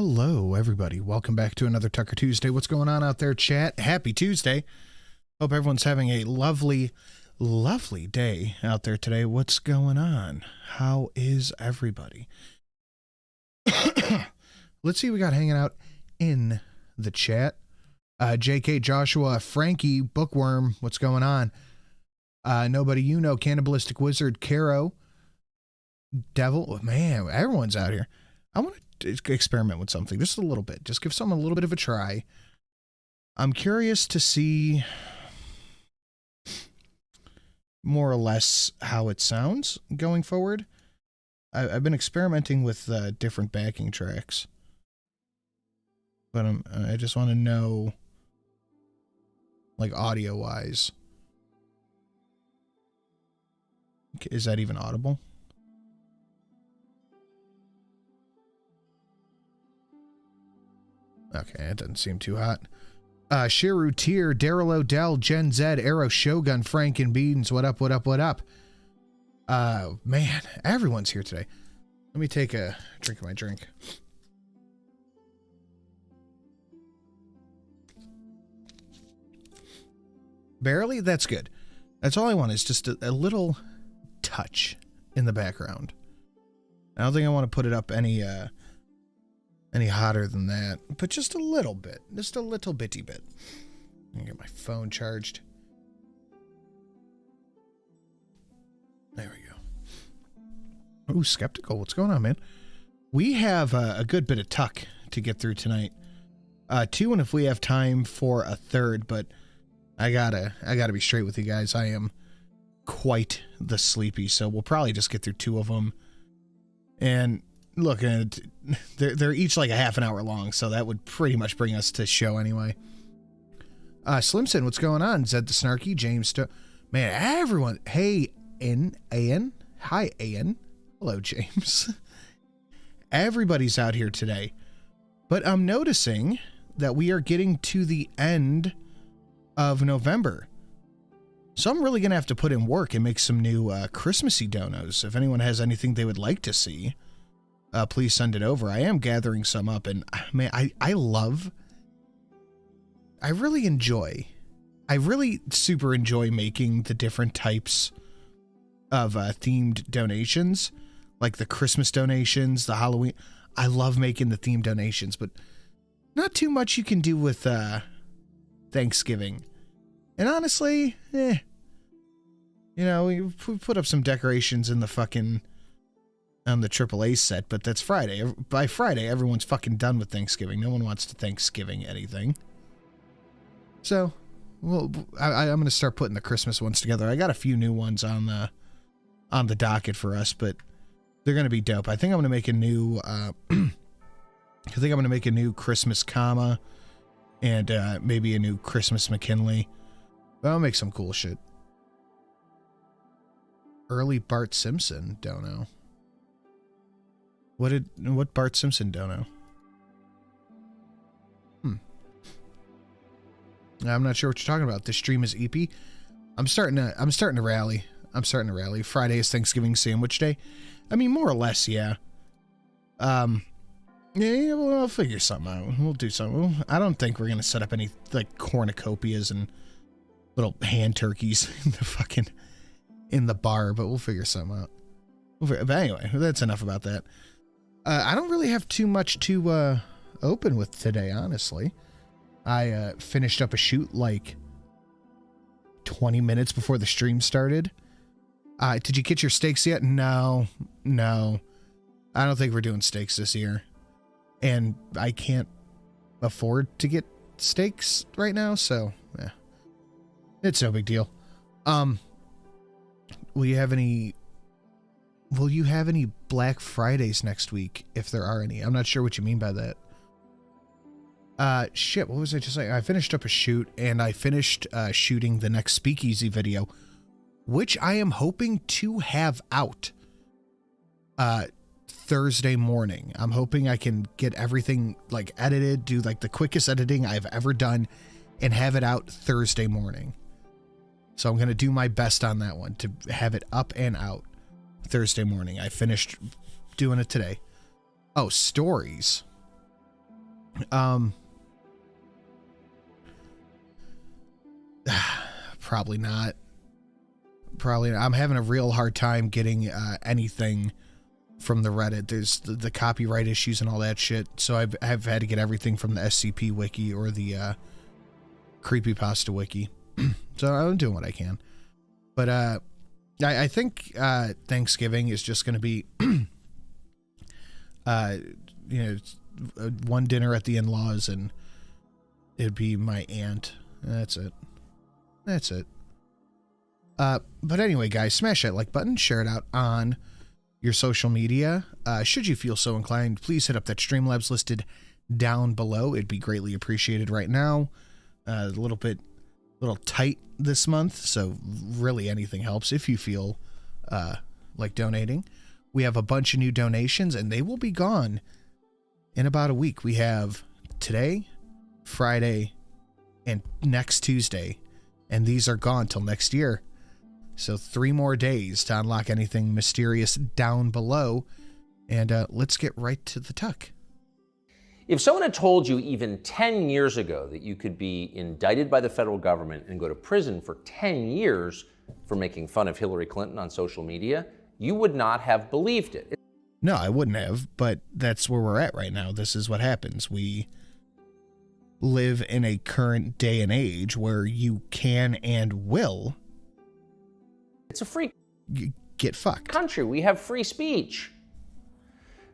Hello, everybody. Welcome back to another Tucker Tuesday. What's going on out there, chat? Happy Tuesday. Hope everyone's having a lovely, lovely day out there today. What's going on? How is everybody? Let's see what we got hanging out in the chat. JK, Joshua, Frankie, Bookworm, what's going on? Nobody you know, Cannibalistic Wizard, Caro, Devil. Man, everyone's out here. I want to experiment with something just a little bit. Just give someone a little bit of a try. I'm curious to see more or less how it sounds going forward. I've been experimenting with different backing tracks, but I just want to know, like, audio-wise. Is that even audible? Okay, it doesn't seem too hot. Shiru, Tier, Daryl Odell, Gen Z, Arrow, Shogun, Frank, and Beans. What up, what up, what up? Man, everyone's here today. Let me take a drink of my drink. Barely? That's good. That's all I want is just a little touch in the background. I don't think I want to put it up any hotter than that, but just a little bit, just a little bitty bit. Let me get my phone charged. There we go. Ooh, Skeptical, what's going on, man? We have a good bit of tuck to get through tonight. Two, and if we have time for a third, but I gotta be straight with you guys. I am quite the sleepy, so we'll probably just get through two of them. And look, they're each like a half an hour long, so that would pretty much bring us to show anyway. Slimson, what's going on? Zed the Snarky, James, man, everyone. Hey, An. Hi, An. Hello, James. Everybody's out here today, but I'm noticing that we are getting to the end of November, so I'm really gonna have to put in work and make some new Christmassy donos. If anyone has anything they would like to see, please send it over. I am gathering some up, and man, I really super enjoy making the different types of themed donations, like the Christmas donations, the Halloween. I love making the themed donations, but not too much you can do with Thanksgiving. And honestly, you know, we put up some decorations in the fucking on the AAA set, but that's Friday. By Friday, everyone's fucking done with Thanksgiving. No one wants to Thanksgiving anything. So, well, I'm going to start putting the Christmas ones together. I got a few new ones on the docket for us, but they're going to be dope. I think I'm going to make a new Christmas comma and maybe a new Christmas McKinley. But I'll make some cool shit. Early Bart Simpson, don't know. What Bart Simpson don't know? I'm not sure what you're talking about. This stream is EP. I'm starting to rally. Friday is Thanksgiving sandwich day. I mean, more or less, yeah. Yeah, well, I'll figure something out. We'll do something. I don't think we're gonna set up any like cornucopias and little hand turkeys in the bar, but we'll figure something out. But anyway, that's enough about that. I don't really have too much to open with today, honestly. I finished up a shoot like 20 minutes before the stream started. Did you get your steaks yet? No. I don't think we're doing steaks this year. And I can't afford to get steaks right now, so yeah. It's no big deal. Will you have any Black Fridays next week, if there are any? I'm not sure what you mean by that. Shit, what was I just saying? I finished up a shoot, and I finished shooting the next Spicyuusy video, which I am hoping to have out Thursday morning. I'm hoping I can get everything like edited, do like the quickest editing I've ever done, and have it out Thursday morning. So I'm going to do my best on that one to have it up and out Thursday morning. I finished doing it today. Oh, stories. Probably not. Probably not. I'm having a real hard time getting anything from the Reddit. There's the copyright issues and all that shit. So I've had to get everything from the SCP wiki or the creepypasta wiki. So I'm doing what I can. But I think Thanksgiving is just going to be, one dinner at the in-laws, and it'd be my aunt. That's it. That's it. But anyway, guys, smash that like button, share it out on your social media. Should you feel so inclined, please hit up that Streamlabs listed down below. It'd be greatly appreciated right now. A little tight this month, so really anything helps if you feel like donating. We have a bunch of new donations, and they will be gone in about a week. We have today, Friday, and next Tuesday, and these are gone till next year. So 3 more days to unlock anything mysterious down below. And let's get right to the tuck. If someone had told you even 10 years ago that you could be indicted by the federal government and go to prison for 10 years for making fun of Hillary Clinton on social media, you would not have believed it. No, I wouldn't have, but that's where we're at right now. This is what happens. We live in a current day and age where you can and will... It's a free get fucked country. We have free speech.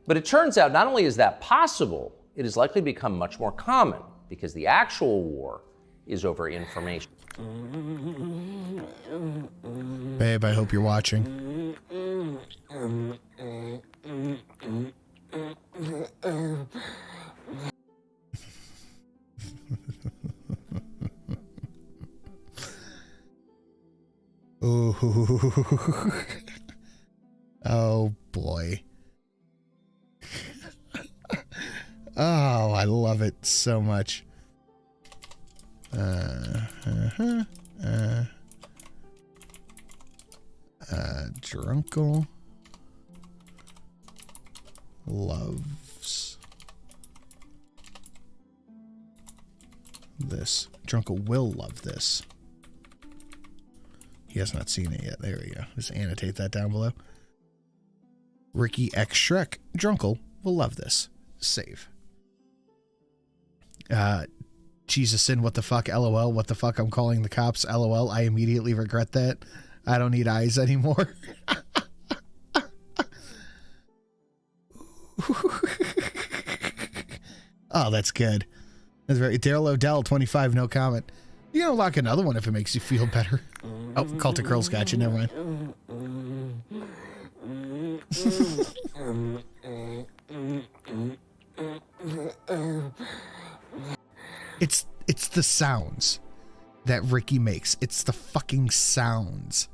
But it turns out not only is that possible, it has likely become much more common because the actual war is over information. Babe, I hope you're watching. Ooh. Oh boy. Oh, I love it so much. Drunkle loves this. Drunkle will love this. He has not seen it yet. There we go. Just annotate that down below. Ricky X Shrek. Drunkle will love this. Save. Jesus sin, what the fuck, LOL, what the fuck, I'm calling the cops, LOL, I immediately regret that. I don't need eyes anymore. Oh, that's good. That's very, Daryl Odell, 25, no comment. You can unlock another one if it makes you feel better. Oh, Cult of Curls got you, never mind. It's the sounds that Ricky makes. It's the fucking sounds.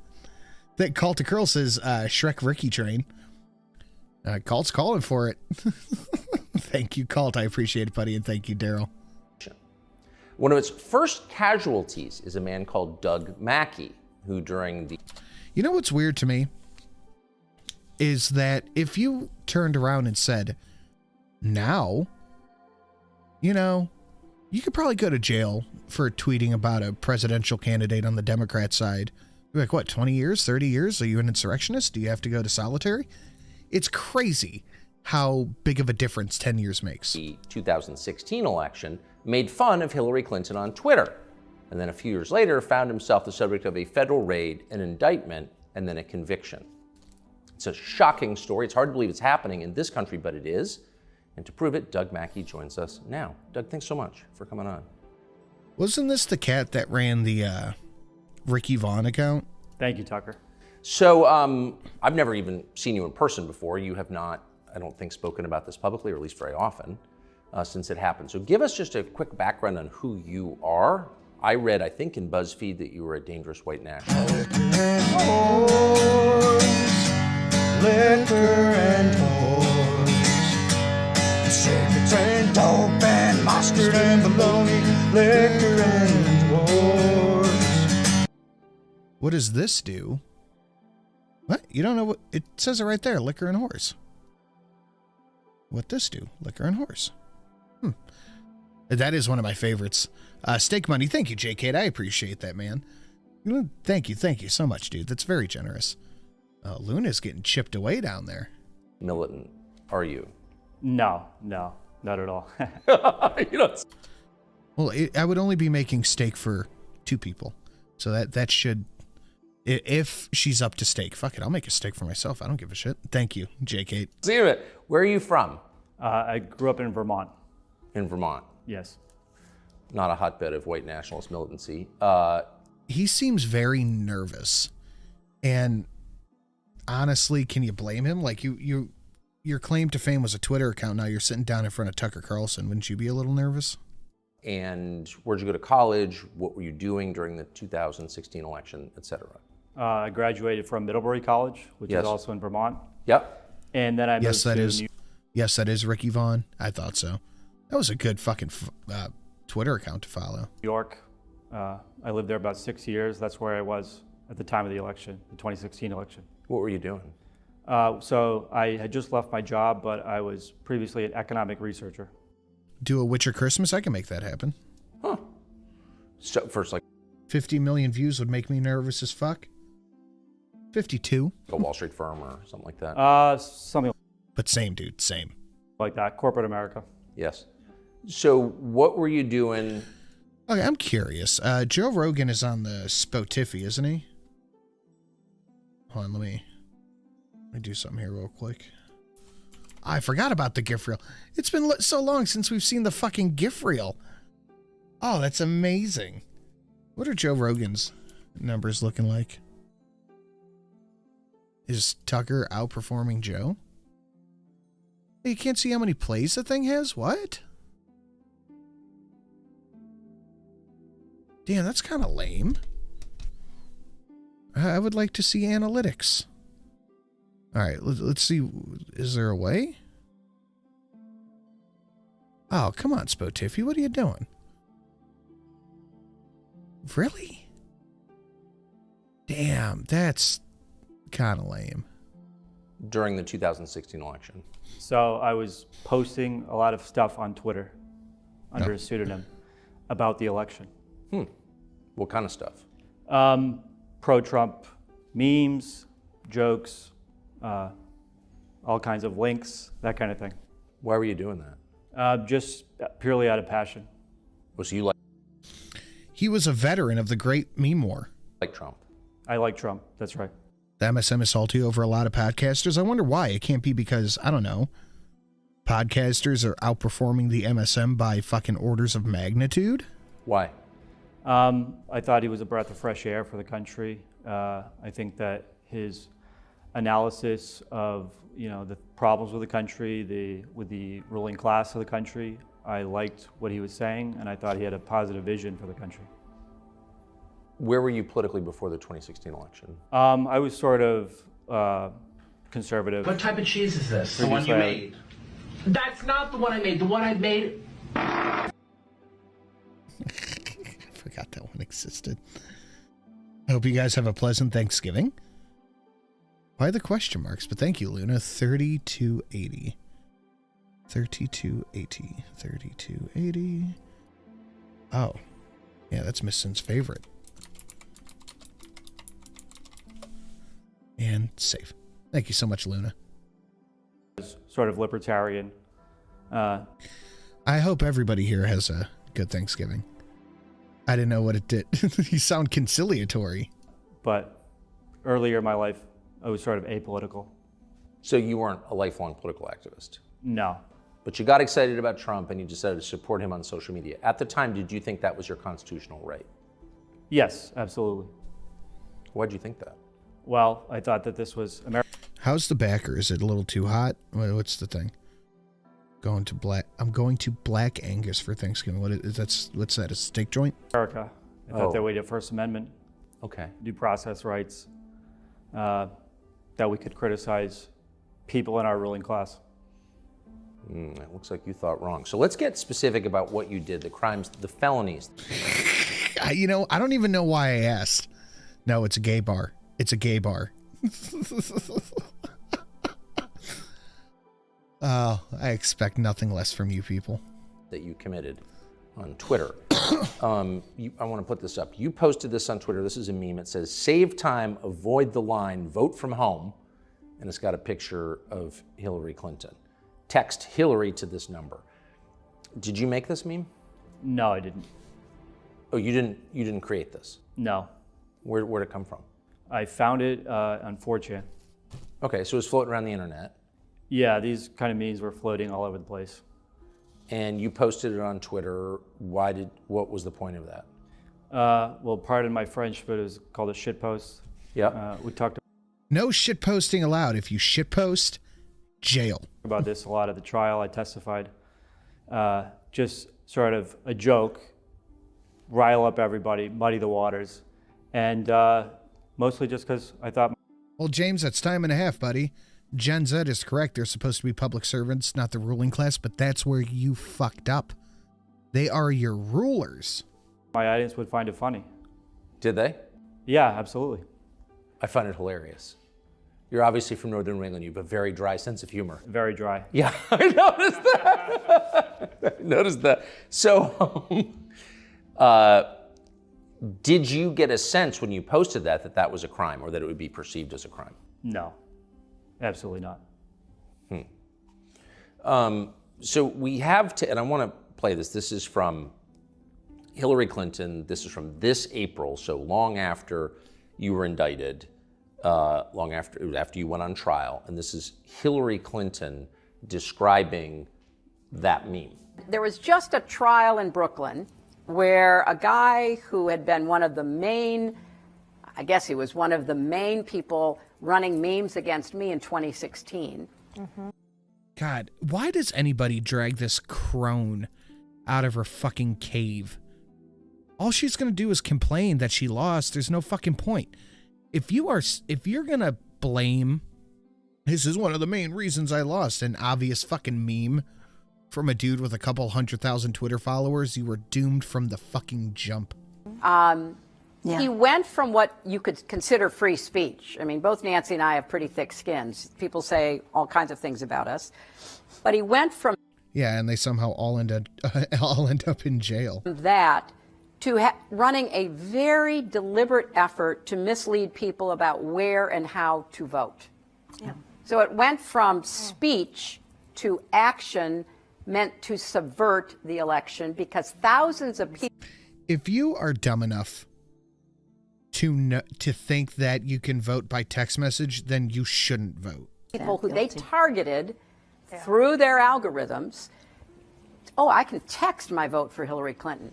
That Cult of Curls says, Shrek Ricky train. Cult's calling for it. Thank you, Cult. I appreciate it, buddy, and thank you, Daryl. One of its first casualties is a man called Doug Mackey, who during the... You know what's weird to me? Is that if you turned around and said, now, you know, you could probably go to jail for tweeting about a presidential candidate on the Democrat side. You're like, what, 20 years, 30 years? Are you an insurrectionist? Do you have to go to solitary? It's crazy how big of a difference 10 years makes. The 2016 election made fun of Hillary Clinton on Twitter, and then a few years later found himself the subject of a federal raid, an indictment, and then a conviction. It's a shocking story. It's hard to believe it's happening in this country, but it is. And to prove it, Doug Mackey joins us now. Doug, thanks so much for coming on. Wasn't this the cat that ran the Ricky Vaughn account? Thank you, Tucker. So I've never even seen you in person before. You have not, I don't think, spoken about this publicly, or at least very often, since it happened. So give us just a quick background on who you are. I read, I think, in BuzzFeed that you were a dangerous white nationalist. Liquor and whores, cigarettes and dope and mustard and bologna, liquor and whores. What does this do? What? You don't know what? It says it right there, liquor and horse. What this do? Liquor and horse. That is one of my favorites. Steak money. Thank you, JK. I appreciate that, man. Thank you so much, dude. That's very generous. Luna's getting chipped away down there. Militant, are you? No, not at all. You know, Well, I would only be making steak for 2 people. So that should, if she's up to steak, fuck it, I'll make a steak for myself. I don't give a shit. Thank you, JK. see it. Where are you from? I grew up in Vermont. In Vermont. Yes. Not a hotbed of white nationalist militancy. He seems very nervous. And honestly, can you blame him? Like your claim to fame was a Twitter account. Now you're sitting down in front of Tucker Carlson. Wouldn't you be a little nervous? And where'd you go to college? What were you doing during the 2016 election, et cetera? I graduated from Middlebury College, which Yes. is also in Vermont. Yep. And then I moved Yes, that to is. Yes, that is Ricky Vaughn. I thought so. That was a good fucking Twitter account to follow. New York. I lived there about 6 years. That's where I was at the time of the election, the 2016 election. What were you doing? So I had just left my job, but I was previously an economic researcher. Do a Witcher Christmas. I can make that happen. Huh. So first, like 50 million views would make me nervous as fuck. 52. a Wall Street firm or something like that. Something But same, dude. Same. like that, corporate America. Yes. So what were you doing? Okay, I'm curious. Joe Rogan is on the Spotify, isn't he? Hold on, let me do something here real quick. I forgot about the GIF reel. It's been so long since we've seen the fucking GIF reel. Oh, that's amazing. What are Joe Rogan's numbers looking like? Is Tucker outperforming Joe? You can't see how many plays the thing has? What? Damn, that's kind of lame. I would like to see analytics. All right, let's see. Is there a way? Oh, come on, Spotify. What are you doing? Really? Damn, that's kind of lame. During the 2016 election. So I was posting a lot of stuff on Twitter under a pseudonym about the election. What kind of stuff? Pro-Trump memes, jokes, all kinds of links, that kind of thing. Why were you doing that? Just purely out of passion. Was you He was a veteran of the great meme war. like Trump? I like Trump, that's right. The MSM is salty over a lot of podcasters. I wonder why. It can't be because, I don't know, podcasters are outperforming the MSM by fucking orders of magnitude? Why? I thought he was a breath of fresh air for the country. I think that his analysis of the problems with the country, with the ruling class of the country, I liked what he was saying, and I thought he had a positive vision for the country. Where were you politically before the 2016 election? I was sort of conservative. What type of cheese is this? The one you made? That's not the one I made. The one I made. I forgot that one existed. I hope you guys have a pleasant Thanksgiving. Why the question marks? But thank you, Luna. 3280. 3280. 3280. Oh. Yeah, that's Miss Sin's favorite. And save. Thank you so much, Luna. Sort of libertarian. I hope everybody here has a good Thanksgiving. I didn't know what it did. You sound conciliatory. But earlier in my life, I was sort of apolitical. So you weren't a lifelong political activist? No. But you got excited about Trump and you decided to support him on social media. At the time, did you think that was your constitutional right? Yes, absolutely. Why'd you think that? Well, I thought that this was America. How's the backer? Is it a little too hot? What's the thing? Going to black. I'm going to Black Angus for Thanksgiving. What's that? A steak joint? I thought that we had First Amendment, Okay. due process rights, that we could criticize people in our ruling class. It looks like you thought wrong. So let's get specific about what you did, the crimes, the felonies. I don't even know why I asked. No, it's a gay bar. It's a gay bar. Oh, I expect nothing less from you people. That you committed. on Twitter. I want to put this up. You posted this on Twitter. This is a meme. It says, "Save time, avoid the line, vote from home." And it's got a picture of Hillary Clinton. Text Hillary to this number. Did you make this meme? No, I didn't. Oh, you didn't create this? No. Where'd it come from? I found it on 4chan. Okay, so it was floating around the internet. Yeah, these kind of memes were floating all over the place. And you posted it on Twitter. What was the point of that? Well, pardon my French, but it was called a shitpost. Yeah. We talked No shit posting allowed. If you shit post, jail. about this a lot at the trial. I testified. Just sort of a joke, rile up everybody, muddy the waters, and mostly just because I thought. Well, James, that's time and a half, buddy. Gen Z is correct. They're supposed to be public servants, not the ruling class, but that's where you fucked up. They are your rulers. My audience would find it funny. Did they? Yeah, absolutely. I find it hilarious. You're obviously from Northern New England. You have a very dry sense of humor. Very dry. Yeah, I noticed that. I noticed that. So, did you get a sense when you posted that was a crime, or that it would be perceived as a crime? No, absolutely not. So we have to, and I want to play this. This is from Hillary Clinton. This is from this April, so long after you were indicted, long after you went on trial. And this is Hillary Clinton describing that meme. There was just a trial in Brooklyn where a guy who had been one of the main, I guess he was one of the main people running memes against me in 2016. God, why does anybody drag this crone out of her fucking cave? All she's going to do is complain that she lost. There's no fucking point. If you're going to blame, this is one of the main reasons I lost, an obvious fucking meme from a dude with a couple 100,000 Twitter followers, you were doomed from the fucking jump. He went from what you could consider free speech. I mean, both Nancy and I have pretty thick skins. People say all kinds of things about us. But he went from Yeah, and they somehow all end up in jail. that to running a very deliberate effort to mislead people about where and how to vote. Yeah. So it went from speech to action meant to subvert the election because thousands of people... If you are dumb enough to think that you can vote by text message, then you shouldn't vote. People who they targeted through their algorithms, I can text my vote for Hillary Clinton.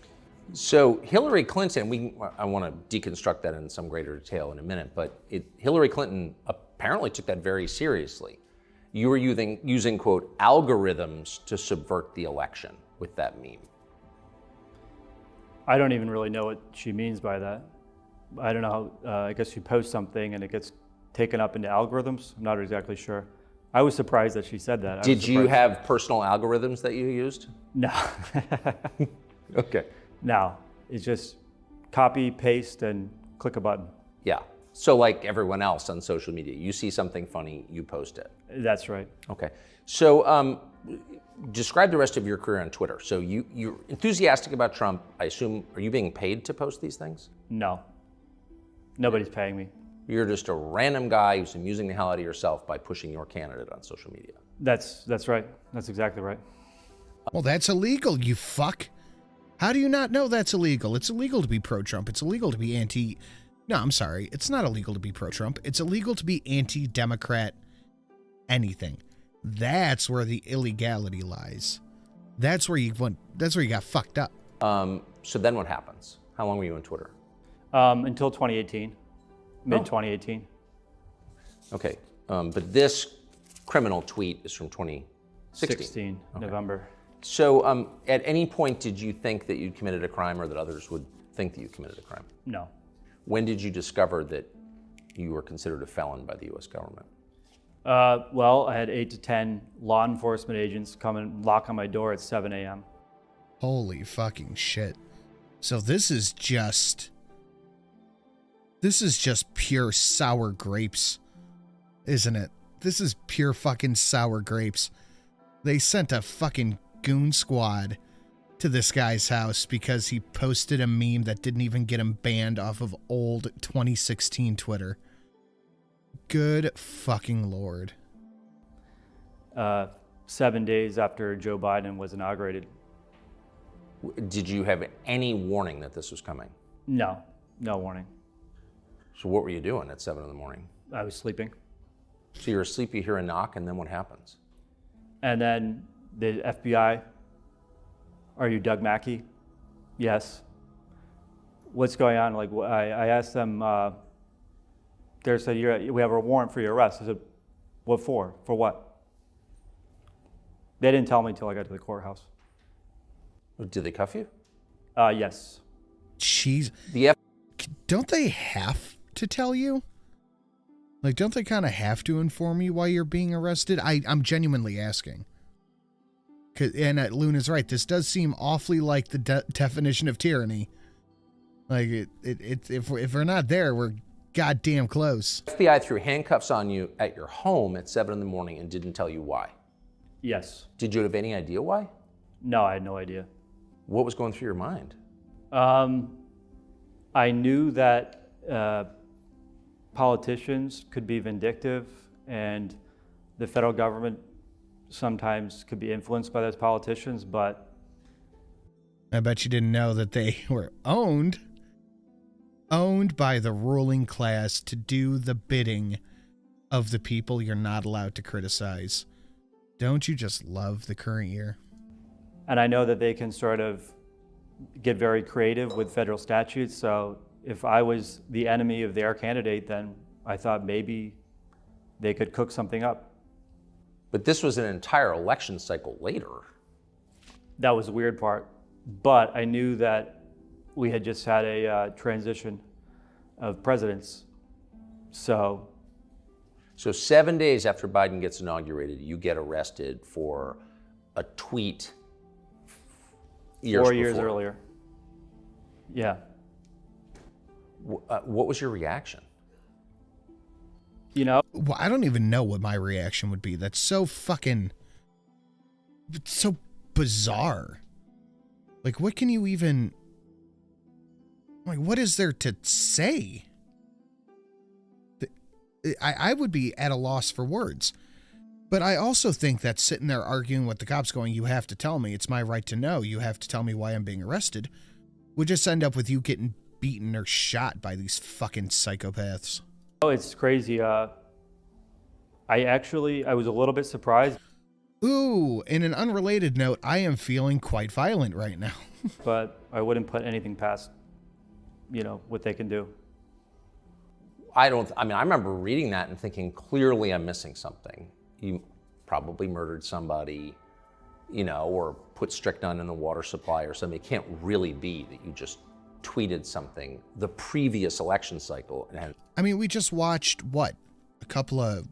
So Hillary Clinton, I want to deconstruct that in some greater detail in a minute, but Hillary Clinton apparently took that very seriously. You were using quote, algorithms to subvert the election with that meme. I don't even really know what she means by that. I don't know how, I guess you post something and it gets taken up into algorithms. I'm not exactly sure. I was surprised that she said that. Did you have personal algorithms that you used? No. Okay. No, it's just copy, paste, and click a button. Yeah. So like everyone else on social media, you see something funny, you post it. That's right. Okay. So describe the rest of your career on Twitter. So you're enthusiastic about Trump. I assume, are you being paid to post these things? No. Nobody's paying me. You're just a random guy who's amusing the hell out of yourself by pushing your candidate on social media. That's right. That's exactly right. Well, that's illegal, you fuck. How do you not know that's illegal? It's illegal to be pro-Trump. It's illegal to be anti... No, I'm sorry. It's not illegal to be pro-Trump. It's illegal to be anti-Democrat anything. That's where the illegality lies. That's where you got fucked up. So then what happens? How long were you on Twitter? Until 2018, mid-2018. Okay, but this criminal tweet is from 2016. Okay. November. So at any point did you think that you'd committed a crime or that others would think that you committed a crime? No. When did you discover that you were considered a felon by the U.S. government? Well, I had 8 to 10 law enforcement agents come and knock on my door at 7 a.m. Holy fucking shit. So this is just pure sour grapes, isn't it? This is pure fucking sour grapes. They sent a fucking goon squad to this guy's house because he posted a meme that didn't even get him banned off of old 2016 Twitter. Good fucking Lord. 7 days after Joe Biden was inaugurated. Did you have any warning that this was coming? No warning. So what were you doing at 7 in the morning? I was sleeping. So you're asleep, you hear a knock, and then what happens? And then the FBI, are you Doug Mackey? Yes. What's going on? Like, I asked them, they said, we have a warrant for your arrest. I said, what for? For what? They didn't tell me until I got to the courthouse. Did they cuff you? Yes. Jeez. Don't they have to tell you? Like, don't they kind of have to inform you why you're being arrested? I'm genuinely asking. And Luna's right. This does seem awfully like the definition of tyranny. Like, if we're not there, we're goddamn close. FBI threw handcuffs on you at your home at 7 in the morning and didn't tell you why. Yes. Did you have any idea why? No, I had no idea. What was going through your mind? I knew that politicians could be vindictive, and the federal government sometimes could be influenced by those politicians, but... I bet you didn't know that they were owned by the ruling class to do the bidding of the people you're not allowed to criticize. Don't you just love the current year? And I know that they can sort of get very creative with federal statutes, so if I was the enemy of their candidate, then I thought maybe they could cook something up. But this was an entire election cycle later. That was the weird part. But I knew that we had just had a transition of presidents. So 7 days after Biden gets inaugurated, you get arrested for a tweet 4 years earlier. Yeah. What was your reaction? You know? Well, I don't even know what my reaction would be. That's so fucking... It's so bizarre. Like, what can you even... Like, what is there to say? I would be at a loss for words. But I also think that sitting there arguing with the cops going, you have to tell me, it's my right to know, you have to tell me why I'm being arrested, would just end up with you getting beaten or shot by these fucking psychopaths. Oh, it's crazy. I was a little bit surprised. Ooh, in an unrelated note, I am feeling quite violent right now. But I wouldn't put anything past, what they can do. I remember reading that and thinking, clearly I'm missing something. You probably murdered somebody, or put strychnine in the water supply or something. It can't really be that you just tweeted something the previous election cycle. We just watched, a couple of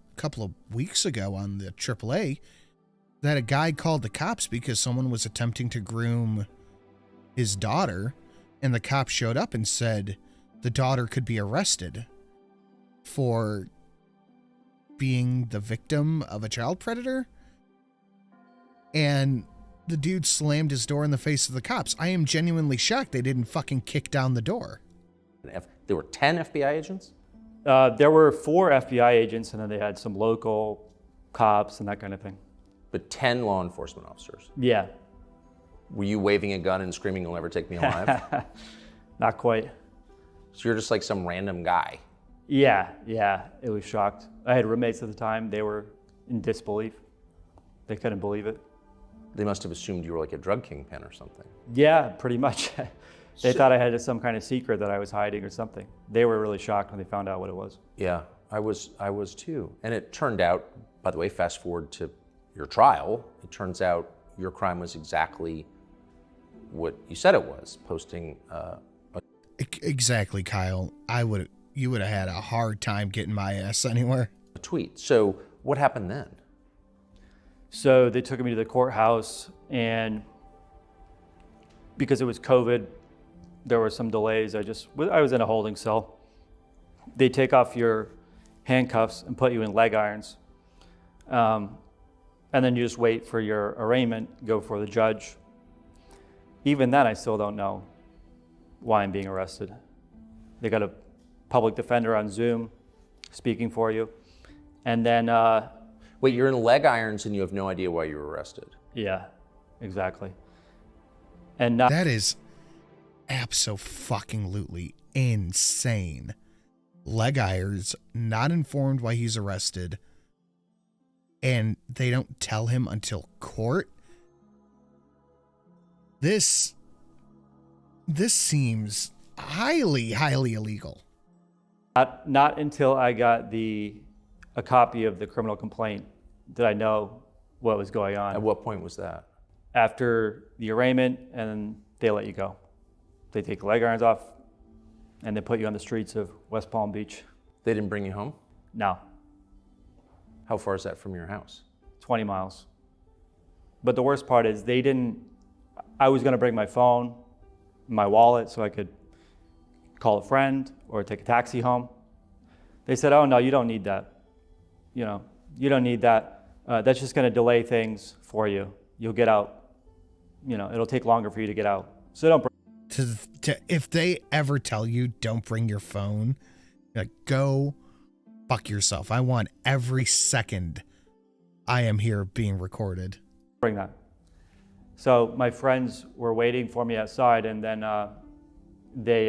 weeks ago on the AAA, that a guy called the cops because someone was attempting to groom his daughter, and the cops showed up and said the daughter could be arrested for being the victim of a child predator, and the dude slammed his door in the face of the cops. I am genuinely shocked they didn't fucking kick down the door. There were 10 FBI agents? There were 4 FBI agents, and then they had some local cops and that kind of thing. But 10 law enforcement officers? Yeah. Were you waving a gun and screaming, "You'll never take me alive"? Not quite. So you're just like some random guy? Yeah, it was shocked. I had roommates at the time. They were in disbelief. They couldn't believe it. They must have assumed you were like a drug kingpin or something. Yeah, pretty much. They thought I had some kind of secret that I was hiding or something. They were really shocked when they found out what it was. Yeah, I was too. And it turned out, by the way, fast forward to your trial, it turns out your crime was exactly what you said it was, posting Exactly, Kyle. You would have had a hard time getting my ass anywhere. A tweet. So what happened then? So they took me to the courthouse, and because it was COVID, there were some delays. I was in a holding cell. They take off your handcuffs and put you in leg irons. And then you just wait for your arraignment, go before the judge. Even then, I still don't know why I'm being arrested. They got a public defender on Zoom speaking for you. And then... Wait, you're in leg irons and you have no idea why you were arrested? Yeah, exactly. And that is abso-fucking-lutely insane. Leg irons, not informed why he's arrested, and they don't tell him until court. This seems highly illegal. Not until I got a copy of the criminal complaint did I know what was going on. At what point was that? After the arraignment, and they let you go. They take the leg irons off, and they put you on the streets of West Palm Beach. They didn't bring you home? No. How far is that from your house? 20 miles. But the worst part is I was gonna bring my phone, my wallet, so I could call a friend or take a taxi home. They said, oh no, you don't need that. You don't need that. That's just gonna delay things for you. You'll get out. It'll take longer for you to get out. So don't if they ever tell you don't bring your phone, like, go fuck yourself. I want every second I am here being recorded. Bring that. So my friends were waiting for me outside, and then they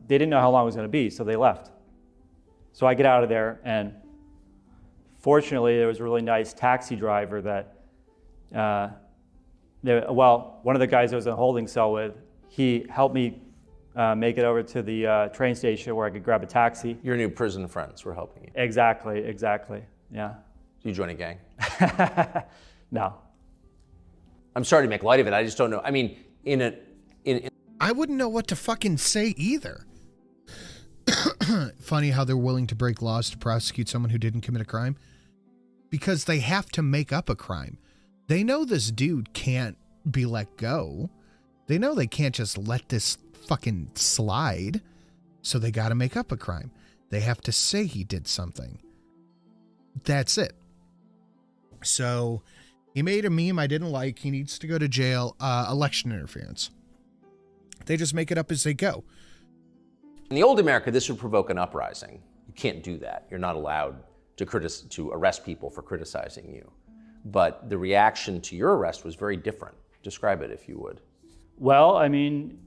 didn't know how long it was going to be, so they left. So I get out of there, and fortunately there was a really nice taxi driver that, one of the guys I was in a holding cell with, he helped me make it over to the train station where I could grab a taxi. Your new prison friends were helping you? Exactly, yeah. Did you join a gang? No. I'm sorry to make light of it. I just don't know. I mean, I wouldn't know what to fucking say either. Funny how they're willing to break laws to prosecute someone who didn't commit a crime. Because they have to make up a crime. They know this dude can't be let go. They know they can't just let this fucking slide. So they got to make up a crime. They have to say he did something. That's it. So he made a meme I didn't like. He needs to go to jail. Election interference. They just make it up as they go. In the old America, this would provoke an uprising. You can't do that. You're not allowed to arrest people for criticizing you. But the reaction to your arrest was very different. Describe it, if you would. Well, I mean,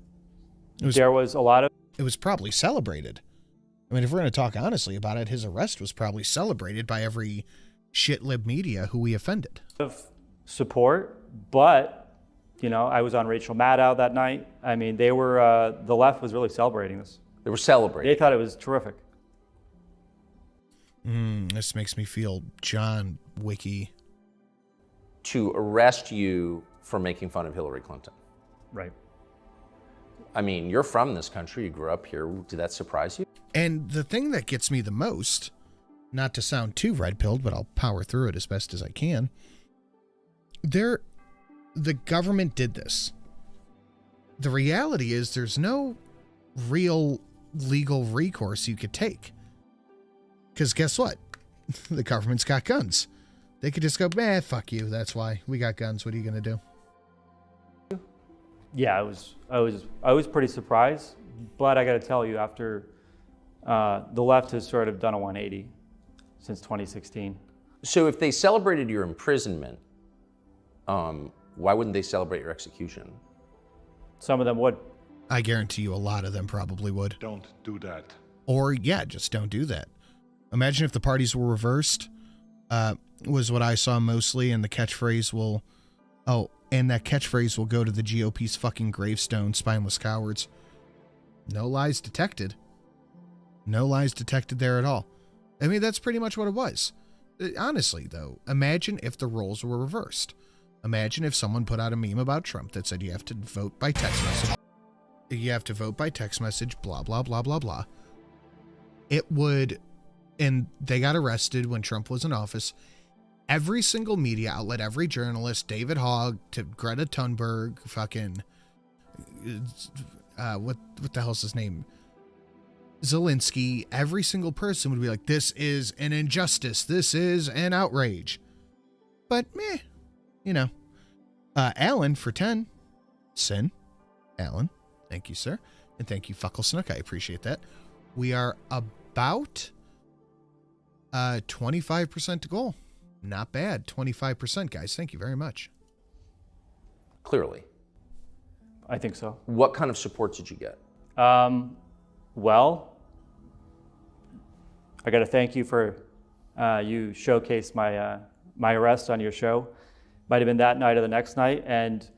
there was a lot of... It was probably celebrated. I mean, if we're going to talk honestly about it, his arrest was probably celebrated by every shitlib media who we offended. Of support, but, I was on Rachel Maddow that night. I mean, they were, the left was really celebrating this. They were celebrating. They thought it was terrific. This makes me feel John Wicky. To arrest you for making fun of Hillary Clinton. Right. I mean, you're from this country. You grew up here. Did that surprise you? And the thing that gets me the most, not to sound too red-pilled, but I'll power through it as best as I can. The government did this. The reality is there's no real legal recourse you could take. Because guess what? The government's got guns. They could just go, fuck you. That's why we got guns. What are you going to do? Yeah, I was pretty surprised, but I got to tell you, after the left has sort of done a 180 since 2016. So if they celebrated your imprisonment, why wouldn't they celebrate your execution? Some of them would. I guarantee you a lot of them probably would. Don't do that. Or, yeah, just don't do that. Imagine if the parties were reversed, was what I saw mostly, and the catchphrase will... Oh, and that catchphrase will go to the GOP's fucking gravestone, spineless cowards. No lies detected. No lies detected there at all. I mean, that's pretty much what it was. Honestly, though, imagine if the roles were reversed. Imagine if someone put out a meme about Trump that said you have to vote by text message. You have to vote by text message, blah, blah, blah, blah, blah. It would... And they got arrested when Trump was in office. Every single media outlet, every journalist, David Hogg to Greta Thunberg, fucking... what the hell's his name? Zelensky. Every single person would be like, this is an injustice. This is an outrage. But, Alan for 10. Sin. Alan, thank you, sir. And thank you, Fuckle Snook. I appreciate that. We are about 25% to goal. Not bad. 25%, guys. Thank you very much. Clearly. I think so. What kind of support did you get? Well, I got to thank you for you showcased my arrest on your show. Might have been that night or the next night, and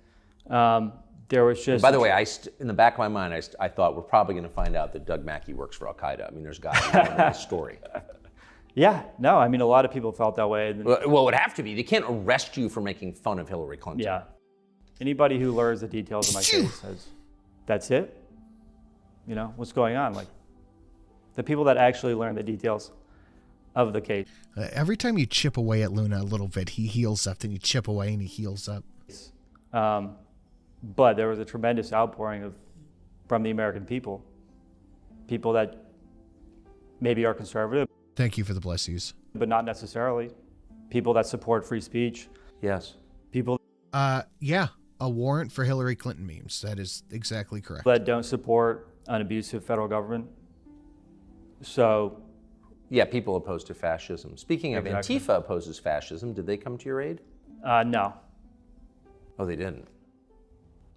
there was just. By the way, in the back of my mind, I thought we're probably going to find out that Doug Mackey works for Al Qaeda. I mean, there's got to be more to the story. Yeah, no, I mean, a lot of people felt that way. Well, it would have to be. They can't arrest you for making fun of Hillary Clinton. Yeah. Anybody who learns the details of my case says, that's it? You know, what's going on? Like, the people that actually learn the details of the case. Every time you chip away at Luna a little bit, he heals up. Then you chip away and he heals up. But there was a tremendous outpouring from the American people. People that maybe are conservative. Thank you for the bless yous. But not necessarily. People that support free speech. Yes. People. Yeah. A warrant for Hillary Clinton memes. That is exactly correct. That don't support an abusive federal government. So. Yeah, people opposed to fascism. Speaking of Exactly. Antifa opposes fascism, did they come to your aid? No. Oh, they didn't.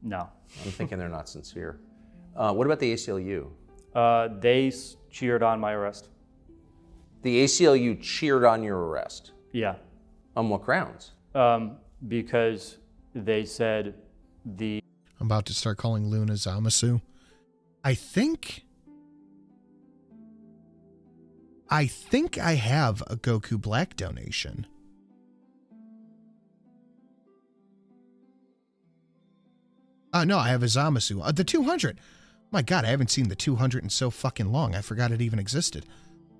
No. I'm thinking they're not sincere. What about the ACLU? They cheered on my arrest. The ACLU cheered on your arrest. Yeah. On what grounds? Because they said I'm about to start calling Luna Zamasu. I think I have a Goku Black donation. No, I have a Zamasu. The 200. My God, I haven't seen the 200 in so fucking long. I forgot it even existed.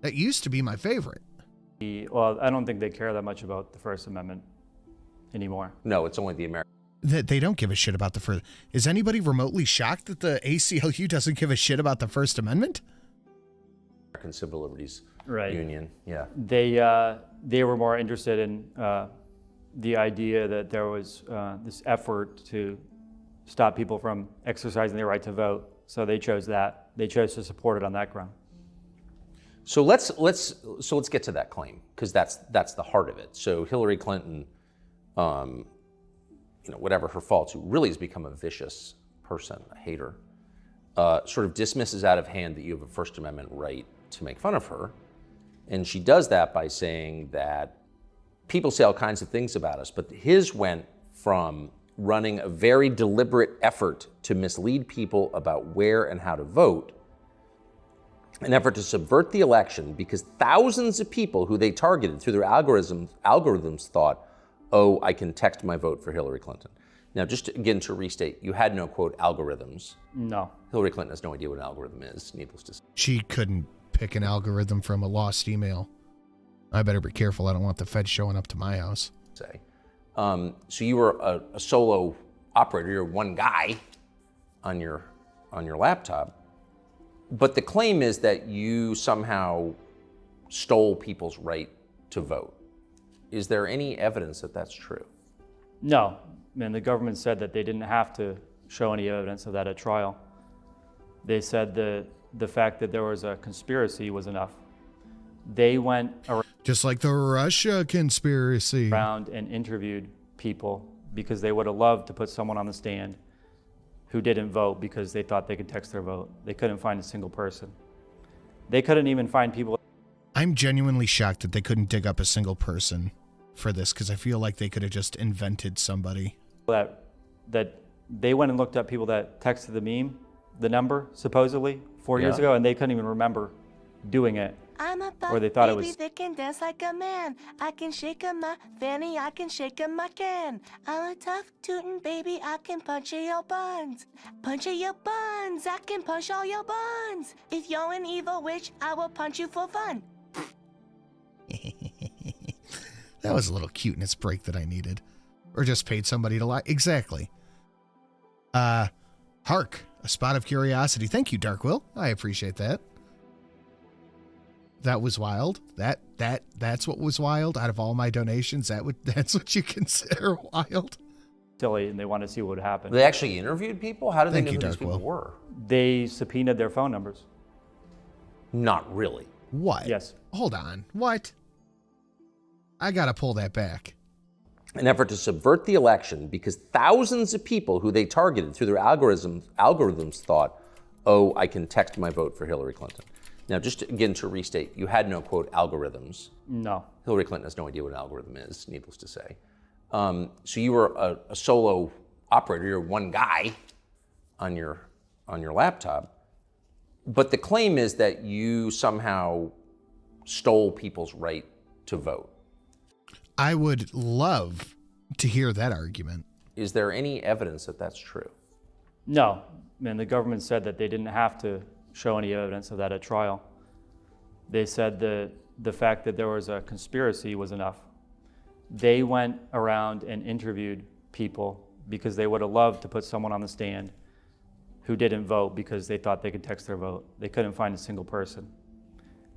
That used to be my favorite. Well, I don't think they care that much about the First Amendment anymore. No, it's only the American. They don't give a shit about the First. Is anybody remotely shocked that the ACLU doesn't give a shit about the First Amendment? American Civil Liberties Right. Union. Yeah. They were more interested in the idea that there was this effort to stop people from exercising their right to vote. So they chose that. They chose to support it on that ground. So let's get to that claim, because that's the heart of it. So Hillary Clinton, whatever her faults, who really has become a vicious person, a hater, sort of dismisses out of hand that you have a First Amendment right to make fun of her. And she does that by saying that people say all kinds of things about us, but his went from running a very deliberate effort to mislead people about where and how to vote, an effort to subvert the election because thousands of people who they targeted through their algorithms thought, oh, I can text my vote for Hillary Clinton. Now, just again to restate, you had no, quote, algorithms. No. Hillary Clinton has no idea what an algorithm is, needless to say. She couldn't pick an algorithm from a lost email. I better be careful. I don't want the Fed showing up to my house. So you were a solo operator. You're one guy on your laptop. But the claim is that you somehow stole people's right to vote. Is there any evidence that that's true? No. And the government said that they didn't have to show any evidence of that at trial. They said the fact that there was a conspiracy was enough. They went just like the Russia conspiracy around and interviewed people because they would have loved to put someone on the stand who didn't vote because they thought they could text their vote. They couldn't find a single person. They couldn't even find people. I'm genuinely shocked that they couldn't dig up a single person for this, because I feel like they could have just invented somebody. That they went and looked up people that texted the number, supposedly, 4 years ago, and they couldn't even remember doing it. I'm a Or they thought it baby was- that can dance like a man. I can shake 'em my fanny, I can shake 'em my can. I'm a tough tootin' baby, I can punch in your buns. Punch in your buns, I can punch all your buns. If you're an evil witch, I will punch you for fun. That was a little cuteness break that I needed. Or just paid somebody to lie. Exactly. Hark, a spot of curiosity. Thank you, Dark Will. I appreciate that. That was wild. That's what was wild out of all my donations. That's what you consider wild. silly and they wanted to see what would happen. They actually interviewed people? How did they Thank know you, who these people Darkwell. were? They subpoenaed their phone numbers. Not really. What? Yes. Hold on. What? I gotta pull that back. An effort to subvert the election because thousands of people who they targeted through their algorithms thought, oh, I can text my vote for Hillary Clinton. Now, just again to restate, you had no, quote, algorithms. No. Hillary Clinton has no idea what an algorithm is, needless to say. So you were a solo operator, you're one guy on your laptop. But the claim is that you somehow stole people's right to vote. I would love to hear that argument. Is there any evidence that that's true? No. And the government said that they didn't have to show any evidence of that at trial. They said the fact that there was a conspiracy was enough. They went around and interviewed people because they would have loved to put someone on the stand who didn't vote because they thought they could text their vote. They couldn't find a single person.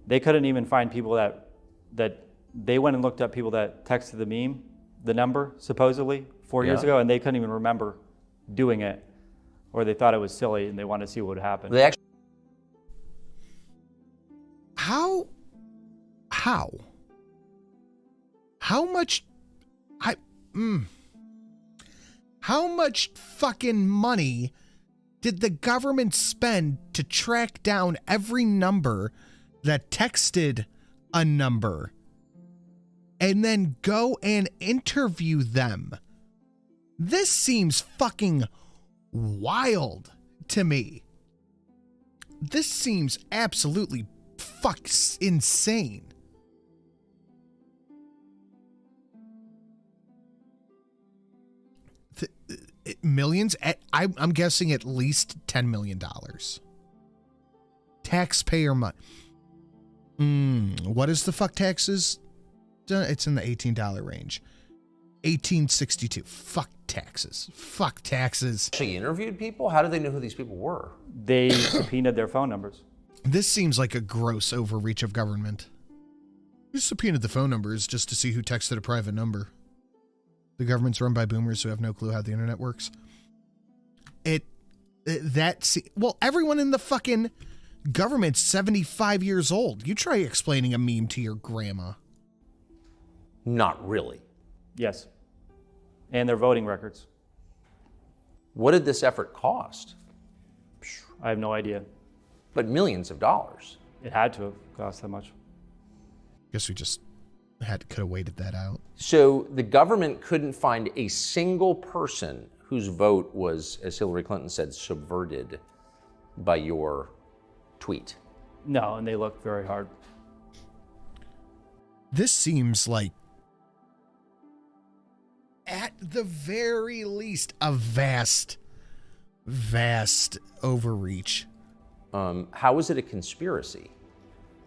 They couldn't even find people that they went and looked up people that texted the meme, the number, supposedly, 4 years ago, and they couldn't even remember doing it, or they thought it was silly and they wanted to see what would happen. They actually How much fucking money did the government spend to track down every number that texted a number and then go and interview them? This seems fucking wild to me. This seems absolutely insane. Millions? I'm guessing at least $10 million. Taxpayer money. What is the fuck taxes? It's in the $18 range. $18.62. Fuck taxes. Fuck taxes. actually interviewed people? How did they know who these people were? They subpoenaed their phone numbers. This seems like a gross overreach of government. We subpoenaed the phone numbers just to see who texted a private number. The government's run by boomers who have no clue how the internet works. Everyone in the fucking government's 75 years old. You try explaining a meme to your grandma. Not really. Yes. And their voting records. What did this effort cost? I have no idea. But millions of dollars. It had to have cost that much. Guess we just could have waited that out. So the government couldn't find a single person whose vote was, as Hillary Clinton said, subverted by your tweet. No, and they looked very hard. This seems like, at the very least, a vast overreach. How is it a conspiracy?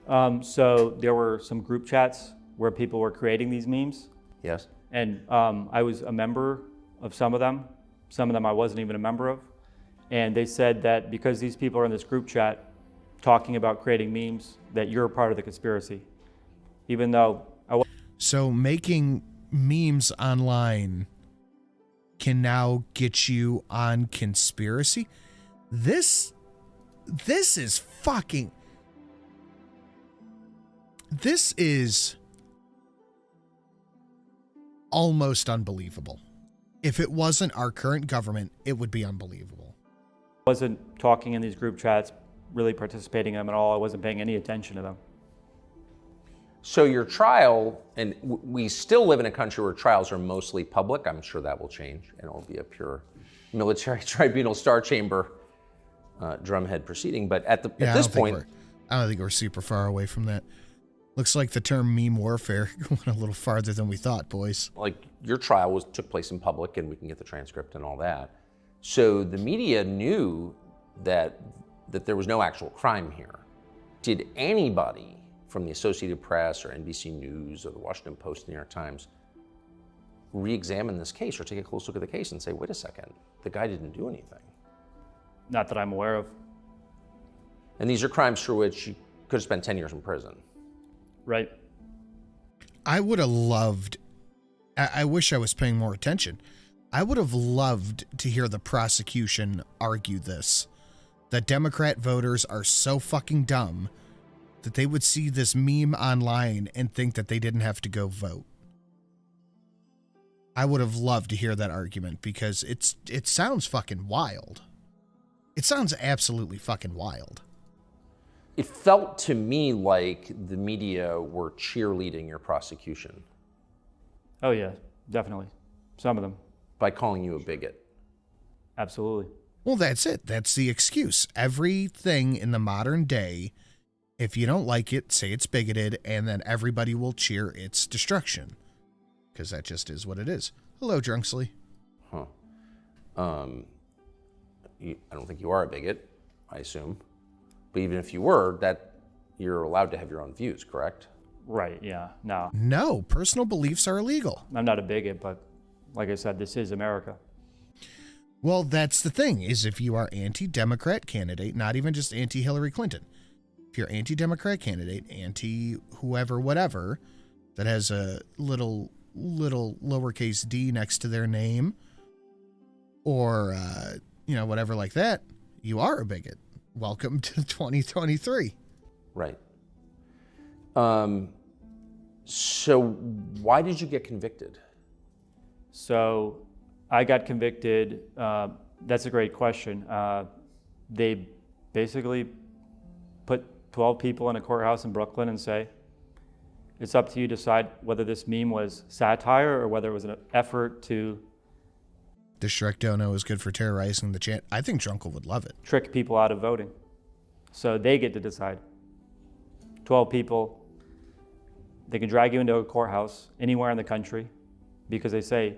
So there were some group chats where people were creating these memes. Yes. And I was a member of some of them. Some of them I wasn't even a member of. And they said that because these people are in this group chat talking about creating memes, that you're a part of the conspiracy. Even though So making memes online can now get you on conspiracy? This is fucking... This is almost unbelievable. If it wasn't our current government, it would be unbelievable. I wasn't talking in these group chats, really participating in them at all. I wasn't paying any attention to them. So your trial, and we still live in a country where trials are mostly public. I'm sure that will change, and it will be a pure military tribunal, Star Chamber, drumhead proceeding. But at this point, I don't think we're super far away from that. Looks like the term meme warfare went a little farther than we thought, boys. like your trial took place in public, and we can get the transcript and all that. So the media knew that there was no actual crime here. Did anybody from the Associated Press or NBC News or the Washington Post, the New York Times, re-examine this case or take a close look at the case and say, wait a second, the guy didn't do anything? Not that I'm aware of. And these are crimes for which you could have spent 10 years in prison. Right. I would have loved... I wish I was paying more attention. I would have loved to hear the prosecution argue this. That Democrat voters are so fucking dumb that they would see this meme online and think that they didn't have to go vote. I would have loved to hear that argument because it sounds fucking wild. It sounds absolutely fucking wild. It felt to me like the media were cheerleading your prosecution. Oh yeah, definitely. Some of them. By calling you a bigot. Absolutely. Well, that's it. That's the excuse. Everything in the modern day, if you don't like it, say it's bigoted, and then everybody will cheer its destruction. Because that just is what it is. Hello, Drunksley. Huh. I don't think you are a bigot, I assume. But even if you were, that you're allowed to have your own views, correct? Right, yeah. No. No, personal beliefs are illegal. I'm not a bigot, but like I said, this is America. Well, that's the thing, is if you are anti-Democrat candidate, not even just anti-Hillary Clinton, if you're anti-Democrat candidate, anti-whoever, whatever, that has a little lowercase d next to their name, or, whatever like that, you are a bigot. Welcome to 2023. Right. So why did you get convicted? So I got convicted. That's a great question. They basically put 12 people in a courthouse in Brooklyn and say, it's up to you to decide whether this meme was satire or whether it was an effort to The Shrek Dono is good for terrorizing the chat. I think Drunkle would love it. trick people out of voting. So they get to decide. 12 people, they can drag you into a courthouse anywhere in the country because they say,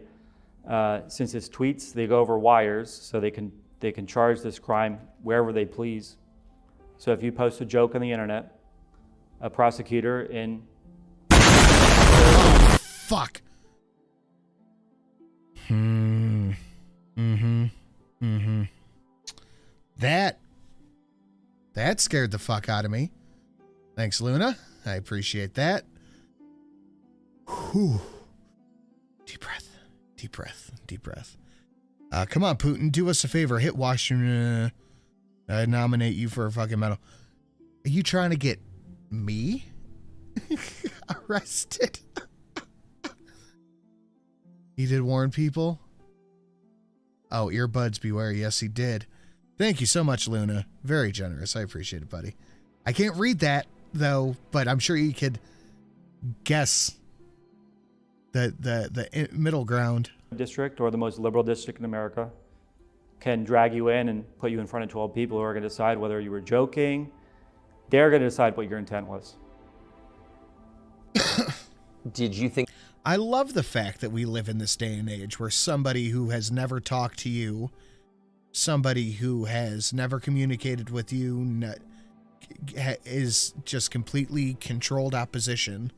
since it's tweets, they go over wires, so they can charge this crime wherever they please. So if you post a joke on the internet, a prosecutor in... Fuck. That scared the fuck out of me. Thanks, Luna. I appreciate that. Whew. Deep breath. Deep breath. Deep breath. Come on, Putin. Do us a favor. Hit Washington. I nominate you for a fucking medal. Are you trying to get me arrested? He did warn people? Oh, earbuds beware. Yes, he did. Thank you so much, Luna. Very generous. I appreciate it, buddy. I can't read that, though, but I'm sure you could guess the middle ground. District, or the most liberal district in America, can drag you in and put you in front of 12 people who are going to decide whether you were joking. They're going to decide what your intent was. Did you think... I love the fact that we live in this day and age where somebody who has never talked to you, somebody who has never communicated with you, is just completely controlled opposition.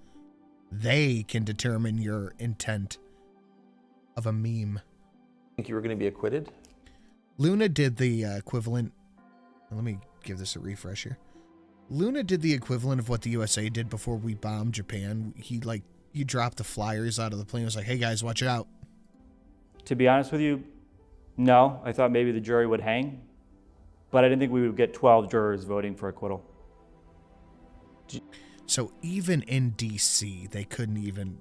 They can determine your intent of a meme. Think you were going to be acquitted? Luna did the equivalent. Let me give this a refresh here. Luna did the equivalent of what the USA did before we bombed Japan. He dropped the flyers out of the plane. It was like, hey guys, watch out. To be honest with you, no. I thought maybe the jury would hang, but I didn't think we would get 12 jurors voting for acquittal. So even in DC, they couldn't even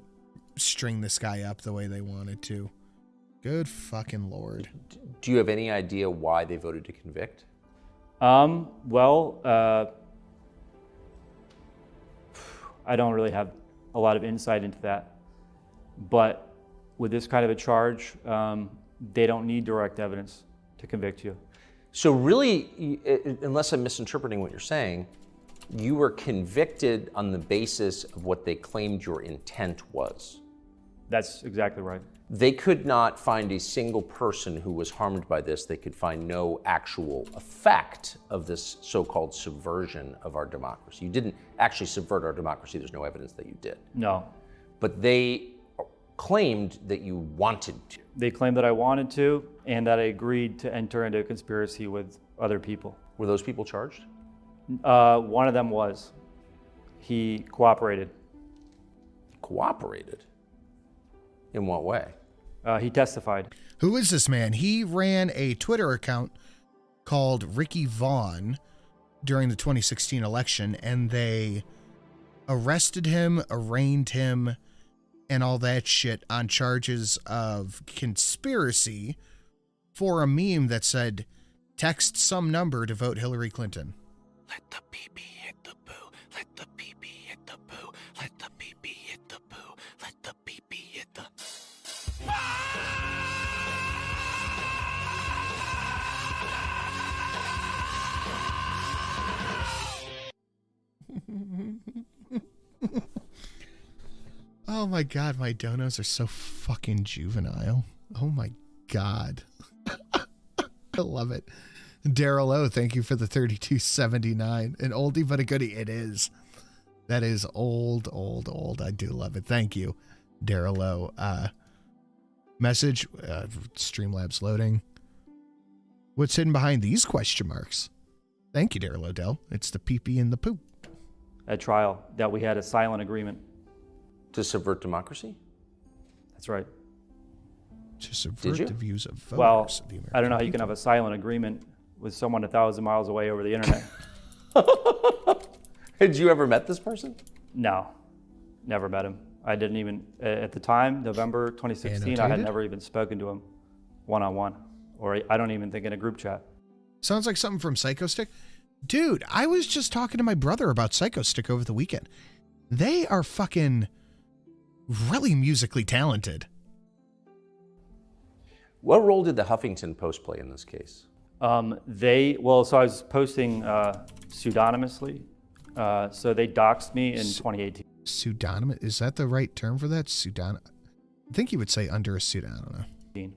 string this guy up the way they wanted to. Good fucking Lord. Do you have any idea why they voted to convict? Well, I don't really have a lot of insight into that. But with this kind of a charge, they don't need direct evidence to convict you. So really, unless I'm misinterpreting what you're saying, you were convicted on the basis of what they claimed your intent was. That's exactly right. They could not find a single person who was harmed by this. They could find no actual effect of this so-called subversion of our democracy. You didn't actually subvert our democracy. There's no evidence that you did. No. But they claimed that you wanted to. They claimed that I wanted to and that I agreed to enter into a conspiracy with other people. Were those people charged? One of them was. He cooperated. Cooperated? In what way? He testified. Who is this man? He ran a Twitter account called Ricky Vaughn during the 2016 election, and they arrested him, arraigned him, and all that shit on charges of conspiracy for a meme that said, text some number to vote Hillary Clinton. Let the pee-pee hit the poo. Let the pee-pee hit the poo. Let the pee-pee hit the poo. Let the pee-pee hit the... Oh my God, my donos are so fucking juvenile. Oh my God. I love it. Daryl O, thank you for the 3279. An oldie but a goodie. It is. That is old. I do love it. Thank you, Daryl O. Message, Streamlabs loading. What's hidden behind these question marks? Thank you, Daryl Odell. It's the pee-pee and the poop. At trial, that we had a silent agreement. To subvert democracy? That's right. To subvert the views of voters Well, of the American I don't know how you people. can have a silent agreement with someone 1,000 miles away over the internet. Had you ever met this person? No, never met him. I didn't even, at the time, November 2016, I had Annotated? never even spoken to him one-on-one, or I don't even think in a group chat. Sounds like something from Psychostick. Dude, I was just talking to my brother about Psychostick over the weekend. They are fucking really musically talented. What role did the Huffington Post play in this case? So I was posting pseudonymously, so they doxed me in 2018. Pseudonym? Is that the right term for that? Pseudonym? I think you would say under a pseudonym. I don't know.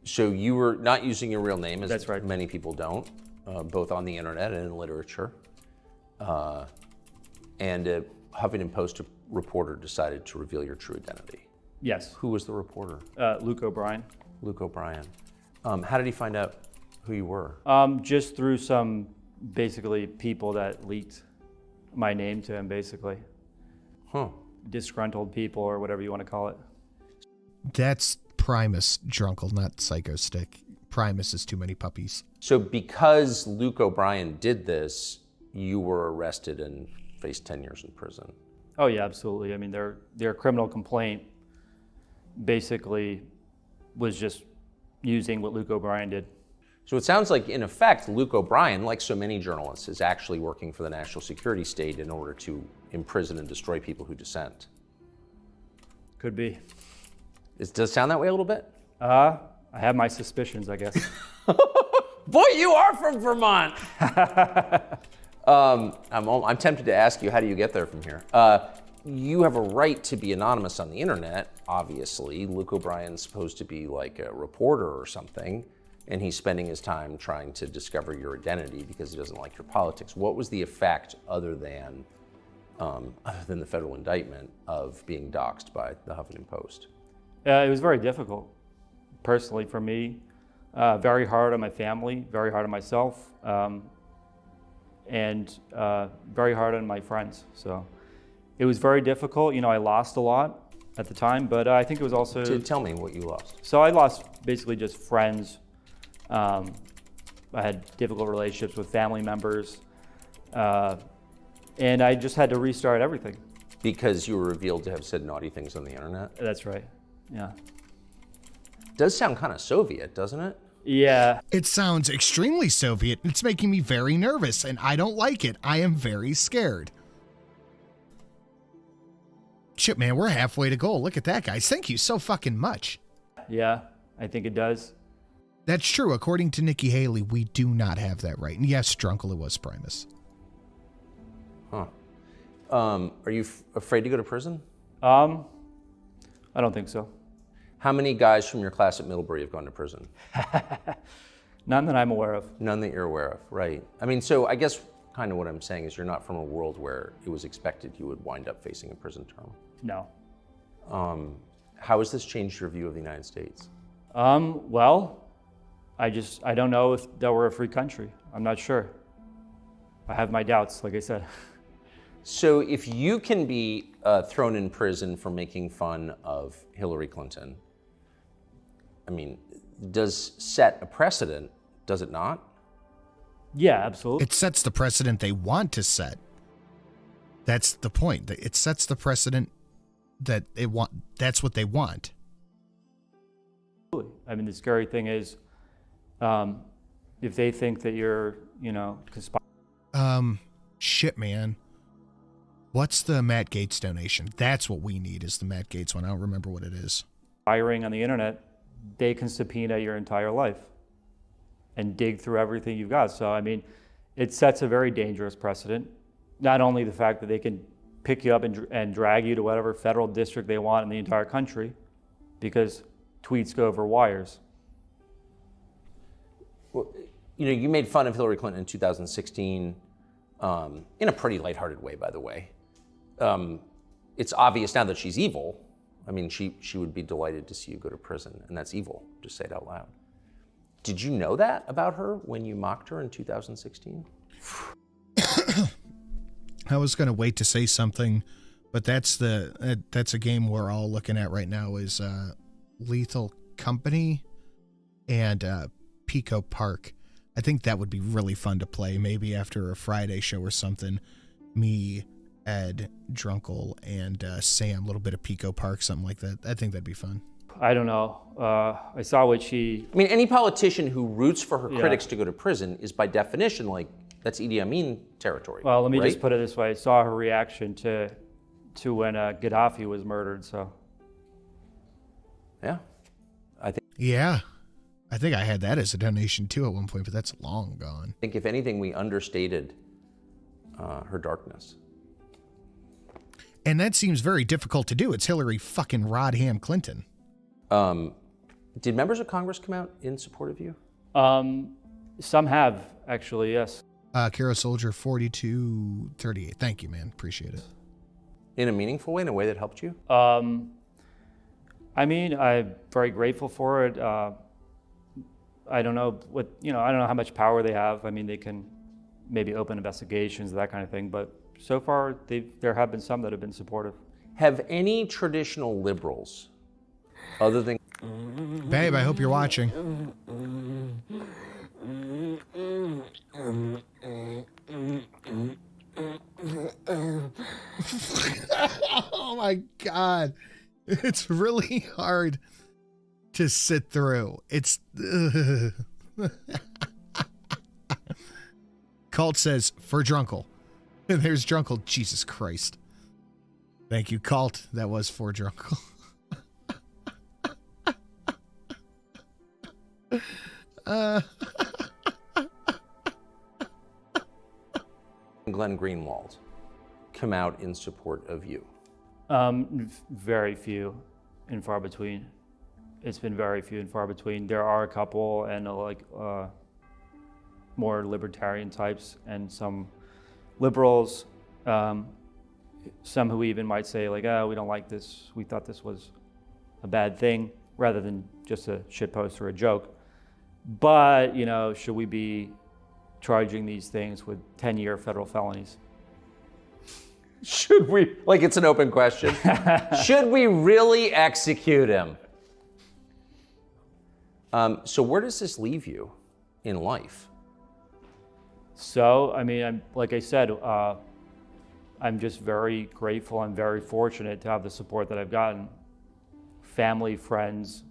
So you were not using your real name, as That's right. many people don't, both on the internet and in literature. And a Huffington Post reporter decided to reveal your true identity. Yes. Who was the reporter? Luke O'Brien. Luke O'Brien. How did he find out who you were? Just through some, basically, people that leaked my name to him, basically. Huh. Disgruntled people, or whatever you want to call it. That's Primus Drunkle, not Psychostick. Primus is too many puppies. So because Luke O'Brien did this, you were arrested and faced 10 years in prison. Oh yeah, absolutely. I mean, their criminal complaint basically was just using what Luke O'Brien did. So it sounds like, in effect, Luke O'Brien, like so many journalists, is actually working for the national security state in order to imprison and destroy people who dissent. Could be. Does it sound that way a little bit? I have my suspicions, I guess. Boy, you are from Vermont. I'm tempted to ask you, how do you get there from here? You have a right to be anonymous on the internet, obviously. Luke O'Brien's supposed to be like a reporter or something, and he's spending his time trying to discover your identity because he doesn't like your politics. What was the effect, other than the federal indictment, of being doxxed by the Huffington Post? It was very difficult, personally, for me. Very hard on my family, very hard on myself, and very hard on my friends. So it was very difficult. You know, I lost a lot at the time, but I think it was also... Tell me what you lost. So I lost basically just friends. I had difficult relationships with family members, and I just had to restart everything. Because you were revealed to have said naughty things on the internet? That's right, yeah. Does sound kind of Soviet, doesn't it? Yeah. It sounds extremely Soviet. It's making me very nervous, and I don't like it. I am very scared. Shit, man, we're halfway to goal. Look at that, guys. Thank you so fucking much. Yeah, I think it does. That's true. According to Nikki Haley, we do not have that right. And yes, Drunkle, it was Primus. Huh. Are you afraid to go to prison? I don't think so. How many guys from your class at Middlebury have gone to prison? None that I'm aware of. None that you're aware of, right. I mean, so I guess kind of what I'm saying is you're not from a world where it was expected you would wind up facing a prison term. No. How has this changed your view of the United States? Well, I don't know if that we're a free country. I'm not sure. I have my doubts, like I said. So if you can be thrown in prison for making fun of Hillary Clinton, I mean, does set a precedent, does it not? Yeah, absolutely. It sets the precedent they want to set. That's the point. It sets the precedent that they want. That's what they want. I mean, the scary thing is, if they think that you're, Shit, man. What's the Matt Gaetz donation? That's what we need, is the Matt Gaetz one. I don't remember what it is. conspiring on the internet, they can subpoena your entire life and dig through everything you've got. So, I mean, it sets a very dangerous precedent. Not only the fact that they can pick you up and drag you to whatever federal district they want in the entire country, because tweets go over wires. Well, you made fun of Hillary Clinton in 2016 in a pretty lighthearted way, by the way. It's obvious now that she's evil. I mean, she would be delighted to see you go to prison, and that's evil. Just say it out loud. Did you know that about her when you mocked her in 2016? I was going to wait to say something, but that's a game we're all looking at right now is Lethal Company and Pico Park. I think that would be really fun to play, maybe after a Friday show or something. Me, Ed, Drunkle, and Sam, a little bit of Pico Park, something like that. I think that'd be fun. I don't know. I saw what she... I mean, any politician who roots for her critics to go to prison is by definition like, that's Idi Amin territory. Well, let me right? just put it this way. I saw her reaction to when Gaddafi was murdered, so... Yeah. Yeah. I think I had that as a donation too at one point, but that's long gone. I think if anything, we understated her darkness. And that seems very difficult to do. It's Hillary fucking Rodham Clinton. Did members of Congress come out in support of you? Some have, actually, yes. Kara Soldier 4238. Thank you, man. Appreciate it. In a meaningful way, in a way that helped you? I mean, I'm very grateful for it. I don't know I don't know how much power they have. I mean, they can maybe open investigations, that kind of thing. But so far, there have been some that have been supportive. Have any traditional liberals, other than... Babe, I hope you're watching. Oh my God. It's really hard to sit through. It's... Cult says, for Drunkle. There's Drunkle. Jesus Christ. Thank you, Cult. That was for Drunkle. Glenn Greenwald come out in support of you? Very few and far between. It's been very few and far between. There are a couple and more libertarian types and some liberals, some who even might say like, oh, we don't like this. We thought this was a bad thing, rather than just a shitpost or a joke. But, should we be charging these things with 10-year federal felonies? Should we? Like, it's an open question. Should we really execute him? So where does this leave you in life? So, I mean, like I said, I'm just very grateful. I'm very fortunate to have the support that I've gotten. Family, friends,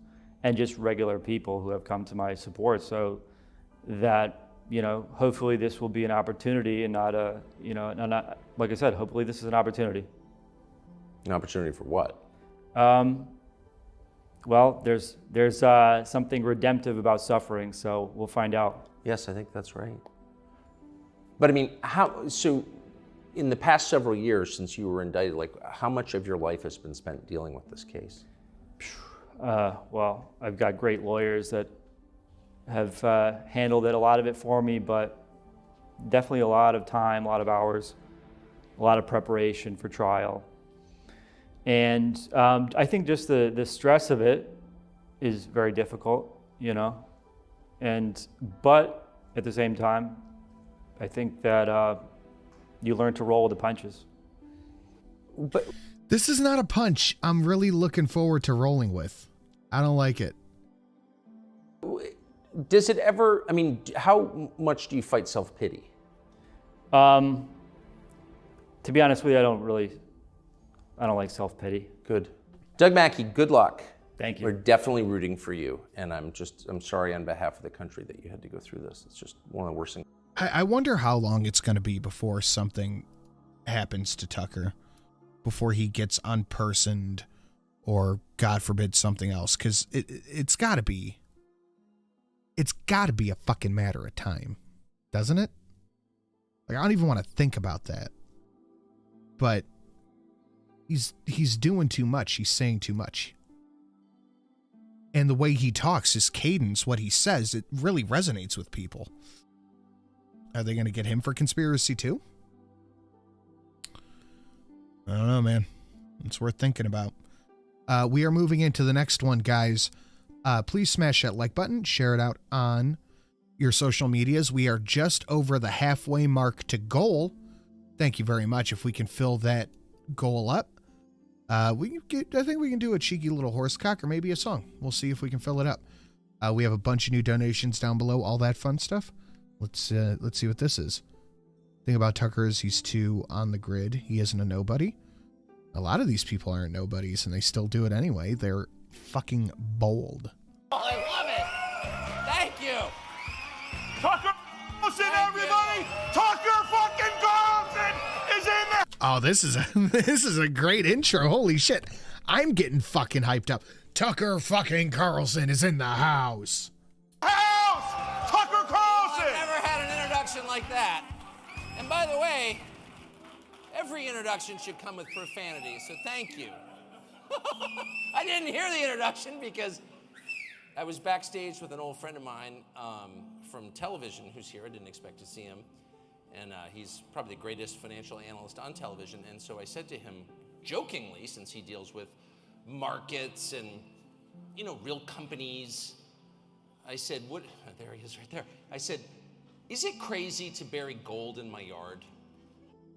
and just regular people who have come to my support, so that, hopefully this will be an opportunity and not a, not, like I said, hopefully this is an opportunity. An opportunity for what? Well, there's something redemptive about suffering, so we'll find out. Yes, I think that's right. But I mean, so in the past several years since you were indicted, like how much of your life has been spent dealing with this case? Well, I've got great lawyers that have handled it, a lot of it for me, but definitely a lot of time, a lot of hours, a lot of preparation for trial. And I think just the stress of it is very difficult, but at the same time, I think that you learn to roll with the punches. But This is not a punch I'm really looking forward to rolling with. I don't like it. Does it ever, I mean, how much do you fight self-pity? To be honest with you, I don't like self-pity. Good. Doug Mackey, good luck. Thank you. We're definitely rooting for you. And I'm sorry on behalf of the country that you had to go through this. It's just one of the worst things. I wonder how long it's going to be before something happens to Tucker, before he gets unpersoned or, God forbid, something else. Because it's got to be a fucking matter of time, doesn't it? Like, I don't even want to think about that. But he's doing too much. He's saying too much. And the way he talks, his cadence, what he says, it really resonates with people. Are they going to get him for conspiracy too? I don't know, man. It's worth thinking about. We are moving into the next one, guys. Please smash that like button. Share it out on your social medias. We are just over the halfway mark to goal. Thank you very much. If we can fill that goal up, I think we can do a cheeky little horsecock or maybe a song. We'll see if we can fill it up. We have a bunch of new donations down below, all that fun stuff. Let's see what this is. Thing about Tucker is he's too on the grid. He isn't a nobody. A lot of these people aren't nobodies, and they still do it anyway. They're fucking bold. Oh, I love it. Thank you. Tucker Carlson, everybody! Tucker fucking Carlson is in there! Oh, this is a great intro. Holy shit. I'm getting fucking hyped up. Tucker fucking Carlson is in the house. House! Tucker Carlson! I've never had an introduction like that. And by the way, every introduction should come with profanity, so thank you. I didn't hear the introduction because I was backstage with an old friend of mine from television who's here. I didn't expect to see him. And he's probably the greatest financial analyst on television. And so I said to him, jokingly, since he deals with markets and, real companies, I said, there he is right there. I said, is it crazy to bury gold in my yard?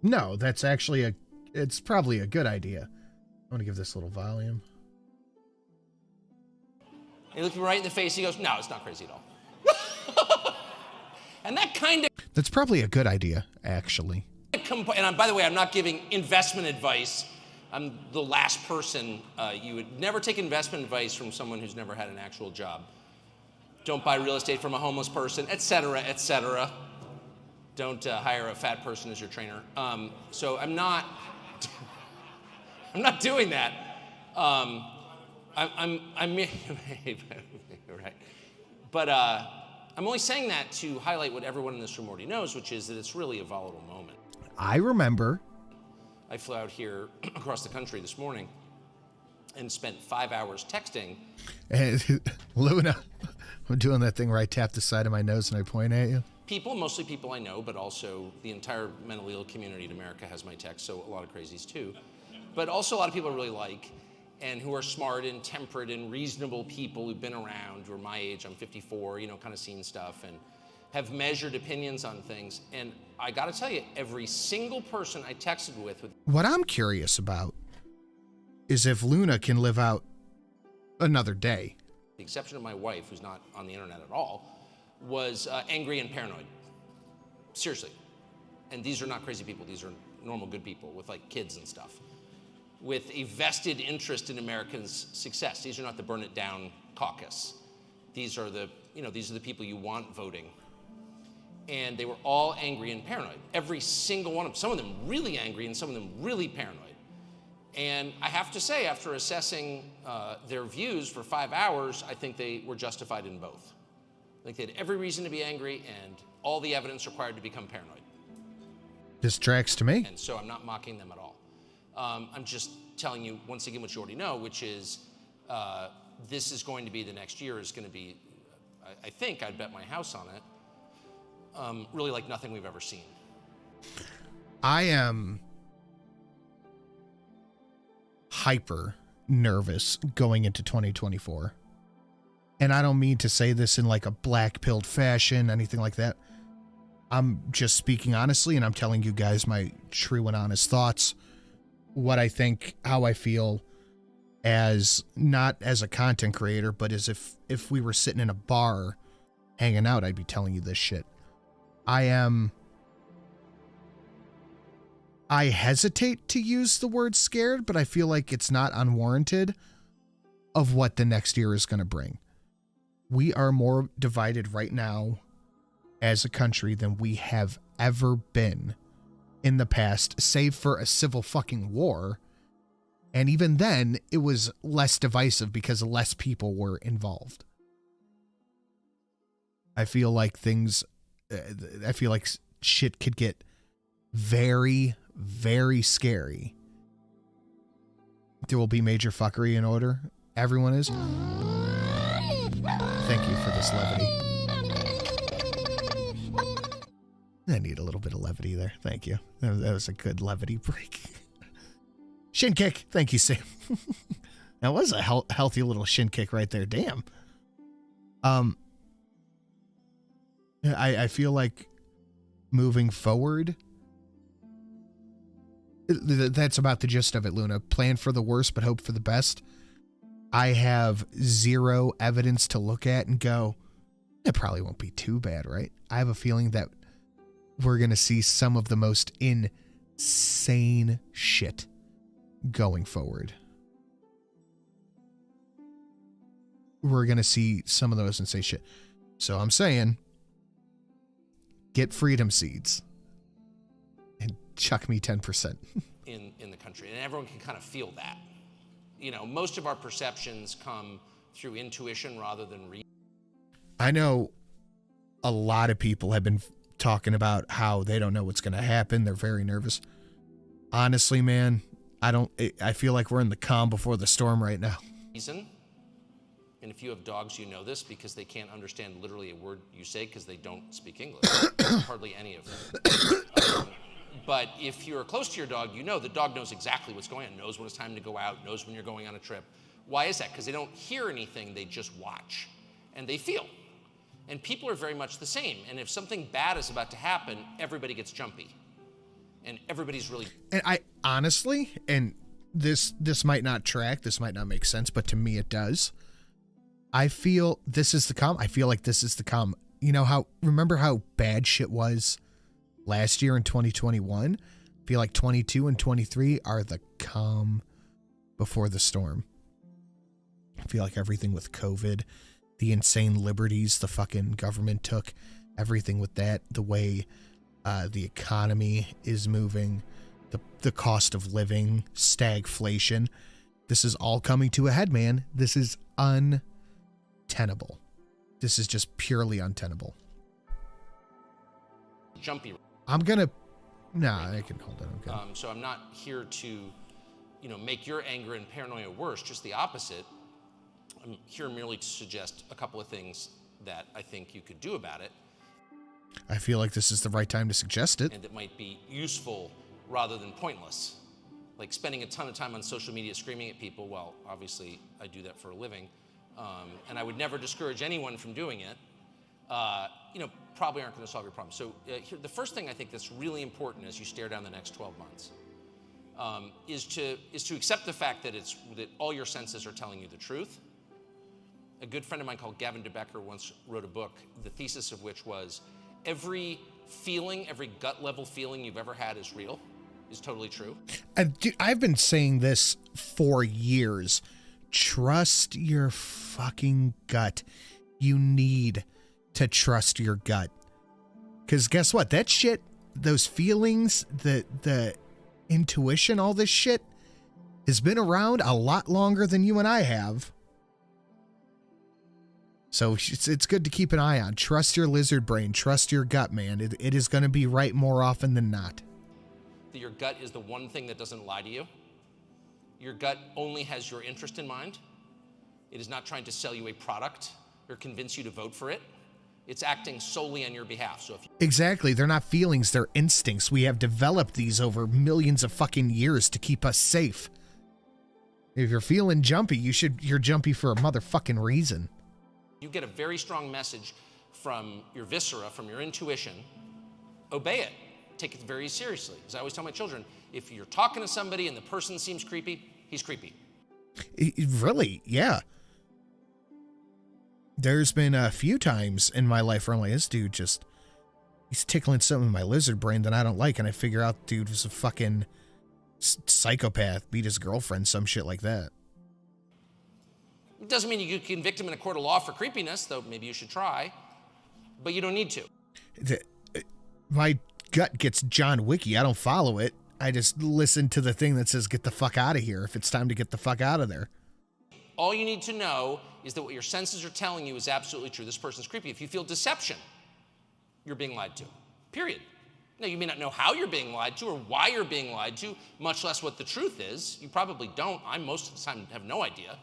No, that's actually it's probably a good idea. I want to give this a little volume. He looked me right in the face. He goes, no, it's not crazy at all. And that kind of... That's probably a good idea, actually. And by the way, I'm not giving investment advice. I'm the last person. You would never take investment advice from someone who's never had an actual job. Don't buy real estate from a homeless person, et cetera, et cetera. Don't hire a fat person as your trainer. So I'm not doing that. I'm right. But I'm only saying that to highlight what everyone in this room already knows, which is that it's really a volatile moment. I remember. I flew out here across the country this morning and spent 5 hours texting. And Luna, I'm doing that thing where I tap the side of my nose and I point at you. People, mostly people I know, but also the entire mentally ill community in America has my text, so a lot of crazies too. But also a lot of people I really like and who are smart and temperate and reasonable people who've been around, who are my age, I'm 54, kind of seen stuff and have measured opinions on things. And I gotta tell you, every single person I texted with... What I'm curious about is if Luna can live out another day. The exception of my wife, who's not on the internet at all, was angry and paranoid. Seriously. And these are not crazy people. These are normal, good people with kids and stuff, with a vested interest in Americans' success. These are not the burn it down caucus. These are the people you want voting. And they were all angry and paranoid. Every single one of them. Some of them really angry and some of them really paranoid. And I have to say, after assessing their views for 5 hours, I think they were justified in both. I think they had every reason to be angry and all the evidence required to become paranoid. This tracks to me. And so I'm not mocking them at all. I'm just telling you, once again, what you already know, which is this is going to be, the next year is going to be, I think, I'd bet my house on it, really like nothing we've ever seen. I am hyper nervous going into 2024. And I don't mean to say this in a black-pilled fashion, anything like that. I'm just speaking honestly, and I'm telling you guys my true and honest thoughts. what I think, how I feel as not as a content creator, but as if we were sitting in a bar hanging out, I'd be telling you this shit. I hesitate to use the word scared, but I feel like it's not unwarranted of what the next year is going to bring. We are more divided right now as a country than we have ever been in the past, save for a civil fucking war. And even then, it was less divisive because less people were involved. I feel like shit could get very, very scary. There will be major fuckery in order. Everyone is. Thank you for this levity. I need a little bit of levity there. Thank you. That was a good levity break. Shin kick. Thank you, Sam. That was a healthy little shin kick right there. Damn. I feel like moving forward, that's about the gist of it, Luna. Plan for the worst, but hope for the best. I have zero evidence to look at and go, it probably won't be too bad, right? I have a feeling that we're going to see some of the most insane shit going forward. We're going to see some of the most insane shit. So I'm saying, get freedom seeds and chuck me 10%. in the country, and everyone can kind of feel that. You know, most of our perceptions come through intuition rather than reason. I know a lot of people have been talking about how they don't know what's going to happen. They're very nervous. Honestly, man, I feel like we're in the calm before the storm right now. And if you have dogs, you know this because they can't understand literally a word you say because they don't speak English. Hardly any of them. But if you're close to your dog, you know the dog knows exactly what's going on, knows when it's time to go out, knows when you're going on a trip. Why is that? Because they don't hear anything, they just watch. And they feel. And people are very much the same. And if something bad is about to happen, everybody gets jumpy. And everybody's really... And I honestly, and this might not track, this might not make sense, but to me it does. I feel this is the calm. I feel like this is the calm. You know remember how bad shit was last year in 2021? I feel like 22 and 23 are the calm before the storm. I feel like everything with COVID, the insane liberties the fucking government took, everything with that, the way the economy is moving, the cost of living, stagflation. This is all coming to a head, man. This is untenable. This is just purely untenable. Jumpy. I'm gonna... Nah, I can hold on. So I'm not here to, make your anger and paranoia worse, just the opposite. I'm here merely to suggest a couple of things that I think you could do about it. I feel like this is the right time to suggest it. And it might be useful rather than pointless. Like spending a ton of time on social media screaming at people. Well, obviously, I do that for a living. And I would never discourage anyone from doing it. Probably aren't going to solve your problem. So the first thing I think that's really important as you stare down the next 12 months is to accept the fact that all your senses are telling you the truth. A good friend of mine called Gavin DeBecker once wrote a book, the thesis of which was every feeling, every gut level feeling you've ever had is real, is totally true. And dude, I've been saying this for years. Trust your fucking gut. You need to trust your gut. Because guess what? That shit, those feelings, the intuition, all this shit has been around a lot longer than you and I have. So it's good to keep an eye on. Trust your lizard brain. Trust your gut, man. It is going to be right more often than not. Your gut is the one thing that doesn't lie to you. Your gut only has your interest in mind. It is not trying to sell you a product or convince you to vote for it. It's acting solely on your behalf. So Exactly. They're not feelings. They're instincts. We have developed these over millions of fucking years to keep us safe. If you're feeling jumpy, you're jumpy for a motherfucking reason. You get a very strong message from your viscera, from your intuition, obey it. take it very seriously. As I always tell my children, if you're talking to somebody and the person seems creepy, he's creepy. Really? Yeah. There's been a few times in my life where I'm like, this dude just, he's tickling something in my lizard brain that I don't like, and I figure out the dude was a fucking psychopath, beat his girlfriend, some shit like that. It doesn't mean you could convict him in a court of law for creepiness, though maybe you should try, but you don't need to. My gut gets John Wicky. I don't follow it. I just listen to the thing that says, get the fuck out of here if it's time to get the fuck out of there. All you need to know is that what your senses are telling you is absolutely true. This person's creepy. If you feel deception, you're being lied to, period. Now, you may not know how you're being lied to or why you're being lied to, much less what the truth is. You probably don't. I most of the time have no idea.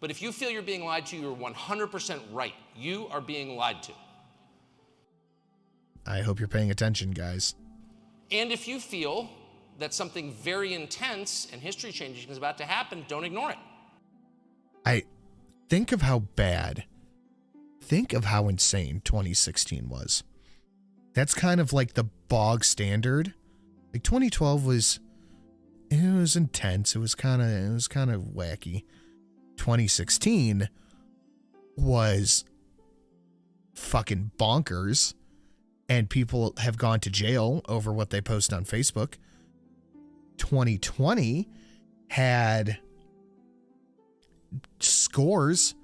But if you feel you're being lied to, you're 100% right. You are being lied to. I hope you're paying attention, guys. And if you feel that something very intense and history-changing is about to happen, don't ignore it. Think of how bad, think of how insane 2016 was. That's kind of like the bog standard. Like 2012 was intense. It was kind of wacky. 2016 was fucking bonkers, and people have gone to jail over what they post on Facebook. 2020 had scores,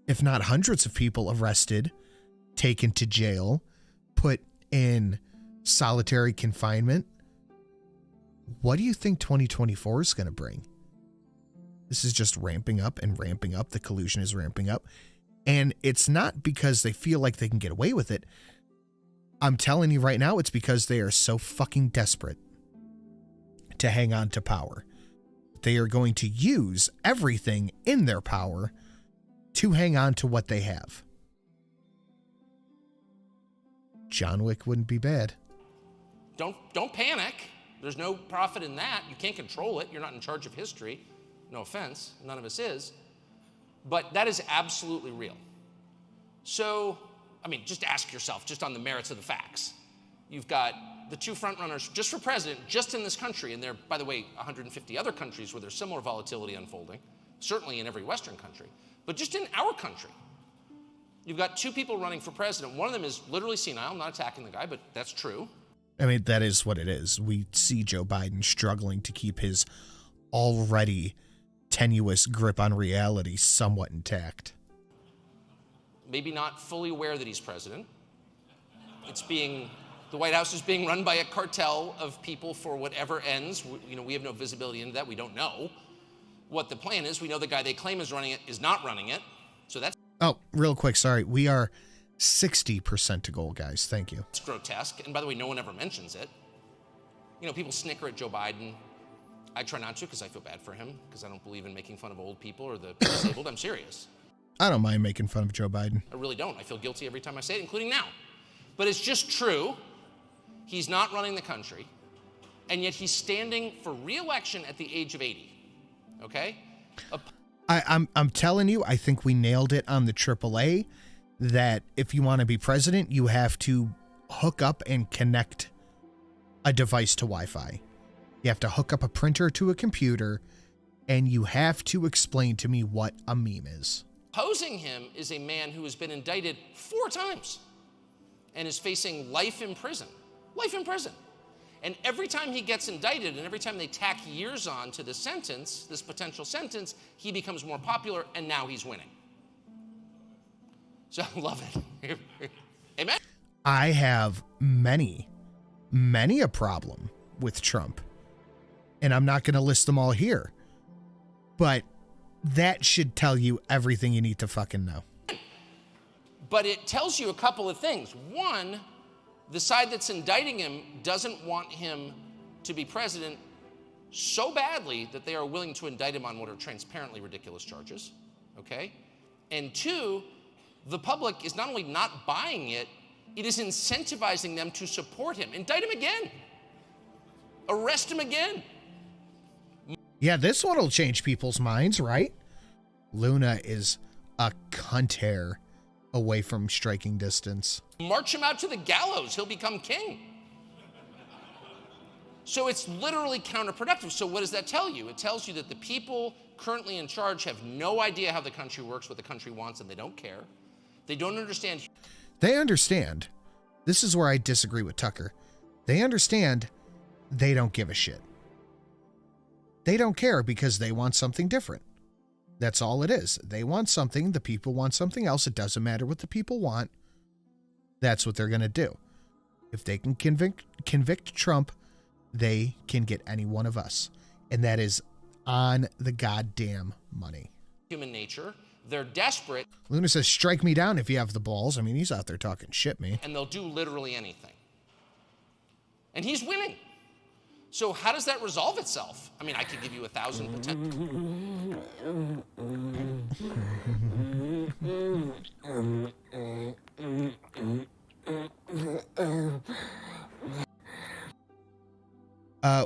if not hundreds of people arrested, taken to jail, put in solitary confinement. What do you think 2024 is going to bring? This is just ramping up and ramping up. The collusion is ramping up. And it's not because they feel like they can get away with it. I'm telling you right now, it's because they are so fucking desperate to hang on to power. They are going to use everything in their power to hang on to what they have. John Wick wouldn't be bad. Don't panic. There's no profit in that. You can't control it. You're not in charge of history. No offense, none of us is. But that is absolutely real. So, I mean, just ask yourself, just on the merits of the facts. You've got the two frontrunners just for president, just in this country, and there are, by the way, 150 other countries where there's similar volatility unfolding, certainly in every Western country. But just in our country, you've got two people running for president. One of them is literally senile. I'm not attacking the guy, but that's true. I mean, that is what it is. We see Joe Biden struggling to keep his already tenuous grip on reality somewhat intact. Maybe not fully aware that he's president. The White House is being run by a cartel of people for whatever ends. We have no visibility into that. We don't know what the plan is. We know the guy they claim is running it is not running it. So that's... Oh, real quick, sorry. We are 60% to goal, guys. Thank you. It's grotesque. And by the way, no one ever mentions it. People snicker at Joe Biden. I try not to because I feel bad for him, because I don't believe in making fun of old people or the disabled. I'm serious. I don't mind making fun of Joe Biden. I really don't. I feel guilty every time I say it, including now. But it's just true. He's not running the country, and yet he's standing for re-election at the age of 80. Okay? I'm telling you, I think we nailed it on the AAA, that if you want to be president, you have to hook up and connect a device to Wi-Fi. You have to hook up a printer to a computer, and you have to explain to me what a meme is. Opposing him is a man who has been indicted 4 times and is facing life in prison. Life in prison. And every time he gets indicted and every time they tack years on to the sentence, this potential sentence, he becomes more popular, and now he's winning. So I love it. Amen? I have many a problem with Trump. And I'm not going to list them all here. But that should tell you everything you need to fucking know. But it tells you a couple of things. One, the side that's indicting him doesn't want him to be president so badly that they are willing to indict him on what are transparently ridiculous charges, okay? And two, the public is not only not buying it, it is incentivizing them to support him. Indict him again. Arrest him again. Yeah, this one will change people's minds, right? Luna is a cunt hair away from striking distance. March him out to the gallows. He'll become king. So it's literally counterproductive. So what does that tell you? It tells you that the people currently in charge have no idea how the country works, what the country wants, and they don't care. They don't understand. They understand. This is where I disagree with Tucker. They understand. They don't give a shit. They don't care because they want something different. That's all it is. They want something. The people want something else. It doesn't matter what the people want. That's what they're going to do. If they can convict Trump, they can get any one of us. And that is on the goddamn money. Human nature. They're desperate. Luna says, strike me down if you have the balls. I mean, he's out there talking shit, me. And they'll do literally anything. And he's winning. So how does that resolve itself? I mean, I could give you 1,000 potential.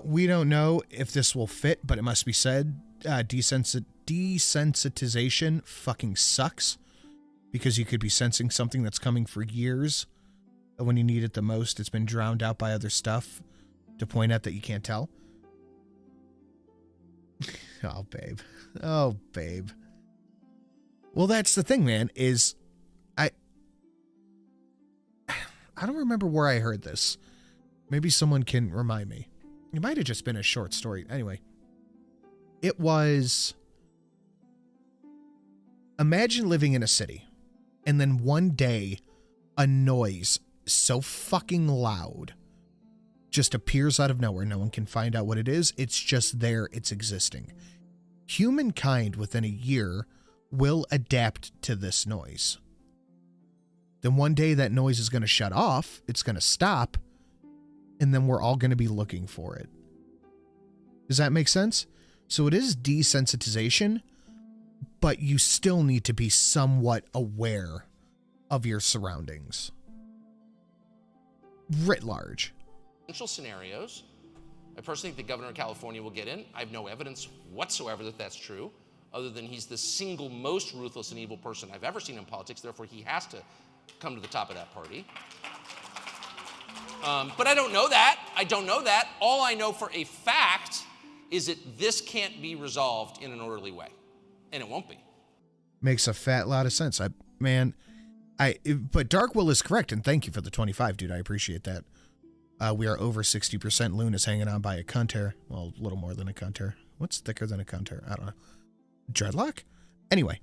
We don't know if this will fit, but it must be said, desensitization fucking sucks, because you could be sensing something that's coming for years, and when you need it the most, it's been drowned out by other stuff to point at that you can't tell. Oh, babe. Oh, babe. Well, that's the thing, man, is I don't remember where I heard this. Maybe someone can remind me. It might have just been a short story. Anyway, it was, imagine living in a city, and then one day, a noise so fucking loud just appears out of nowhere. No one can find out what it is. It's just there. It's existing. Humankind within a year will adapt to this noise. Then one day that noise is going to shut off. It's going to stop. And then we're all going to be looking for it. Does that make sense? So it is desensitization, but you still need to be somewhat aware of your surroundings. Writ large. Scenarios. I personally think the governor of California will get in. I have no evidence whatsoever that that's true, other than he's the single most ruthless and evil person I've ever seen in politics. Therefore, he has to come to the top of that party. But I don't know that. I don't know that. All I know for a fact is that this can't be resolved in an orderly way, and it won't be. Makes a fat lot of sense. But Dark Will is correct, and thank you for the 25, dude. I appreciate that. We are over 60%. Loon is hanging on by a cunter. Well, a little more than a cunter. What's thicker than a cunter? I don't know. Dreadlock? Anyway.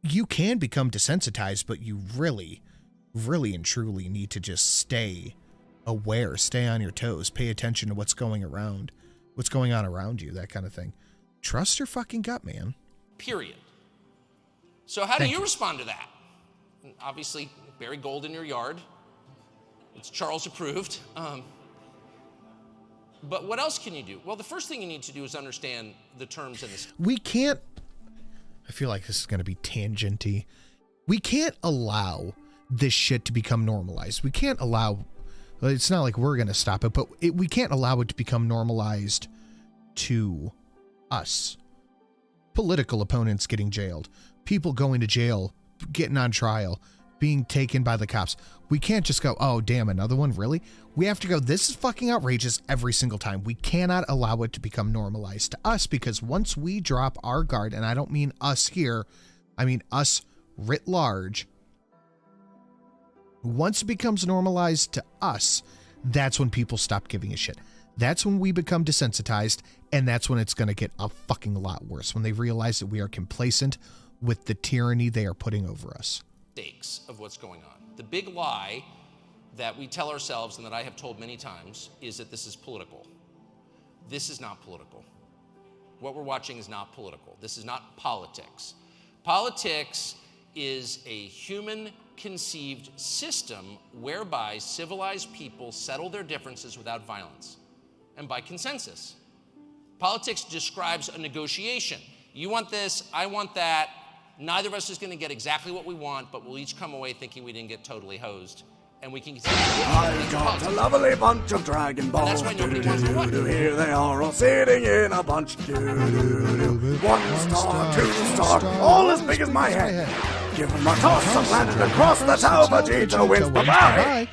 You can become desensitized, but you really, really and truly need to just stay aware, stay on your toes, pay attention to what's going on around you, that kind of thing. Trust your fucking gut, man. Period. So how do you respond to that? Obviously, bury gold in your yard. It's Charles approved. But what else can you do? Well, the first thing you need to do is understand the terms in this. We can't, I feel like this is going to be tangenty. We can't allow this shit to become normalized. We can't allow, it's not like we're going to stop it, but we can't allow it to become normalized to us. Political opponents getting jailed, people going to jail, getting on trial, being taken by the cops. We can't just go, oh, damn, another one? Really? We have to go, this is fucking outrageous every single time. We cannot allow it to become normalized to us, because once we drop our guard, and I don't mean us here, I mean us writ large, once it becomes normalized to us, that's when people stop giving a shit. That's when we become desensitized, and that's when it's going to get a fucking lot worse, when they realize that we are complacent with the tyranny they are putting over us. Stakes of what's going on. The big lie that we tell ourselves, and that I have told many times, is that this is political. This is not political. What we're watching is not political. This is not politics. Politics is a human-conceived system whereby civilized people settle their differences without violence and by consensus. Politics describes a negotiation. You want this, I want that. Neither of us is going to get exactly what we want, but we'll each come away thinking we didn't get totally hosed. And we can continue. I've got a lovely bunch of Dragon Balls. That's why nobody wants to watch. Here they are all sitting in a bunch. 1 star, 2 star, all as big as my head. Give them a toss and landed across the tower. Vegeta wins. Bye-bye.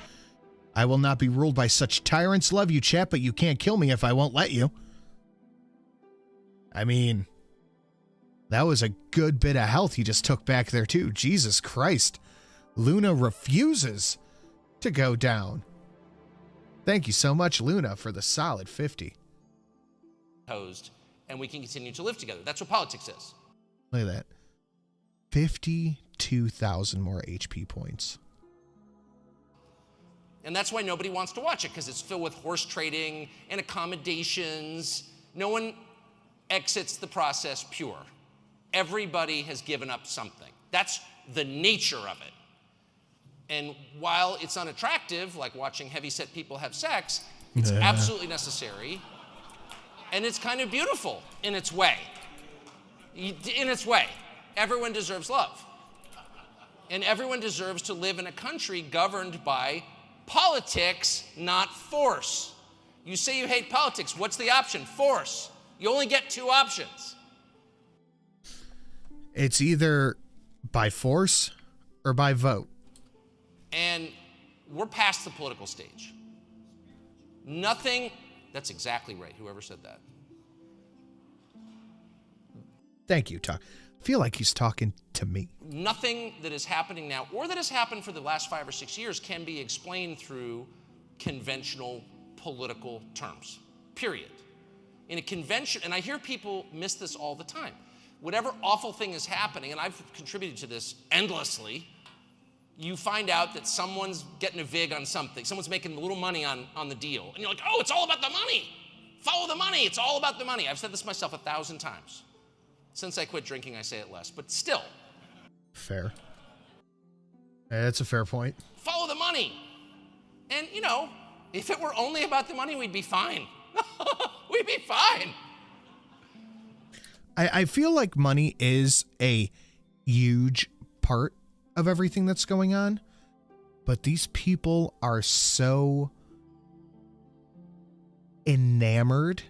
I will not be ruled by such tyrants. Love you, chat, but you can't kill me if I won't let you. I mean, that was a good bit of health he just took back there, too. Jesus Christ. Luna refuses to go down. Thank you so much, Luna, for the solid 50. And we can continue to live together. That's what politics is. Look at that. 52,000 more HP points. And that's why nobody wants to watch it, because it's filled with horse trading and accommodations. No one exits the process pure. Everybody has given up something. That's the nature of it. And while it's unattractive, like watching heavy-set people have sex, it's absolutely necessary. And it's kind of beautiful in its way. In its way. Everyone deserves love. And everyone deserves to live in a country governed by politics, not force. You say you hate politics. What's the option? Force. You only get two options. It's either by force or by vote. And we're past the political stage. Nothing, that's exactly right, whoever said that. Thank you, Tuck. I feel like he's talking to me. Nothing that is happening now, or that has happened for the last 5 or 6 years, can be explained through conventional political terms, period. In a convention, and I hear people miss this all the time. Whatever awful thing is happening, and I've contributed to this endlessly, you find out that someone's getting a vig on something. Someone's making a little money on the deal. And you're like, oh, it's all about the money. Follow the money. It's all about the money. I've said this myself 1,000 times. Since I quit drinking, I say it less. But still. Fair. That's a fair point. Follow the money. And, you know, if it were only about the money, we'd be fine. We'd be fine. I feel like money is a huge part of everything that's going on, but these people are so enamored,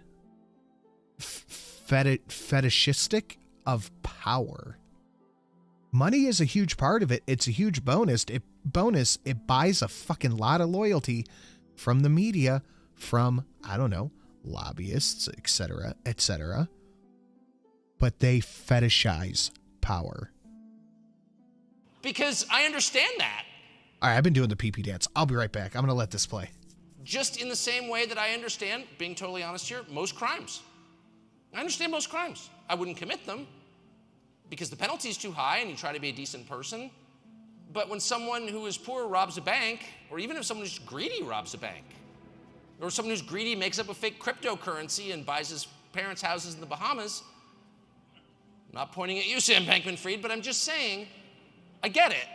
fetishistic of power. Money is a huge part of it. It's a huge bonus. It buys a fucking lot of loyalty from the media, from, I don't know, lobbyists, etc., etc. But they fetishize power. Because I understand that. All right, I've been doing the pee-pee dance. I'll be right back. I'm going to let this play. Just in the same way that I understand, being totally honest here, most crimes. I understand most crimes. I wouldn't commit them because the penalty is too high and you try to be a decent person. But when someone who is poor robs a bank, or even if someone who's greedy robs a bank, or someone who's greedy makes up a fake cryptocurrency and buys his parents' houses in the Bahamas, I'm not pointing at you, Sam Bankman-Fried, but I'm just saying, I get it.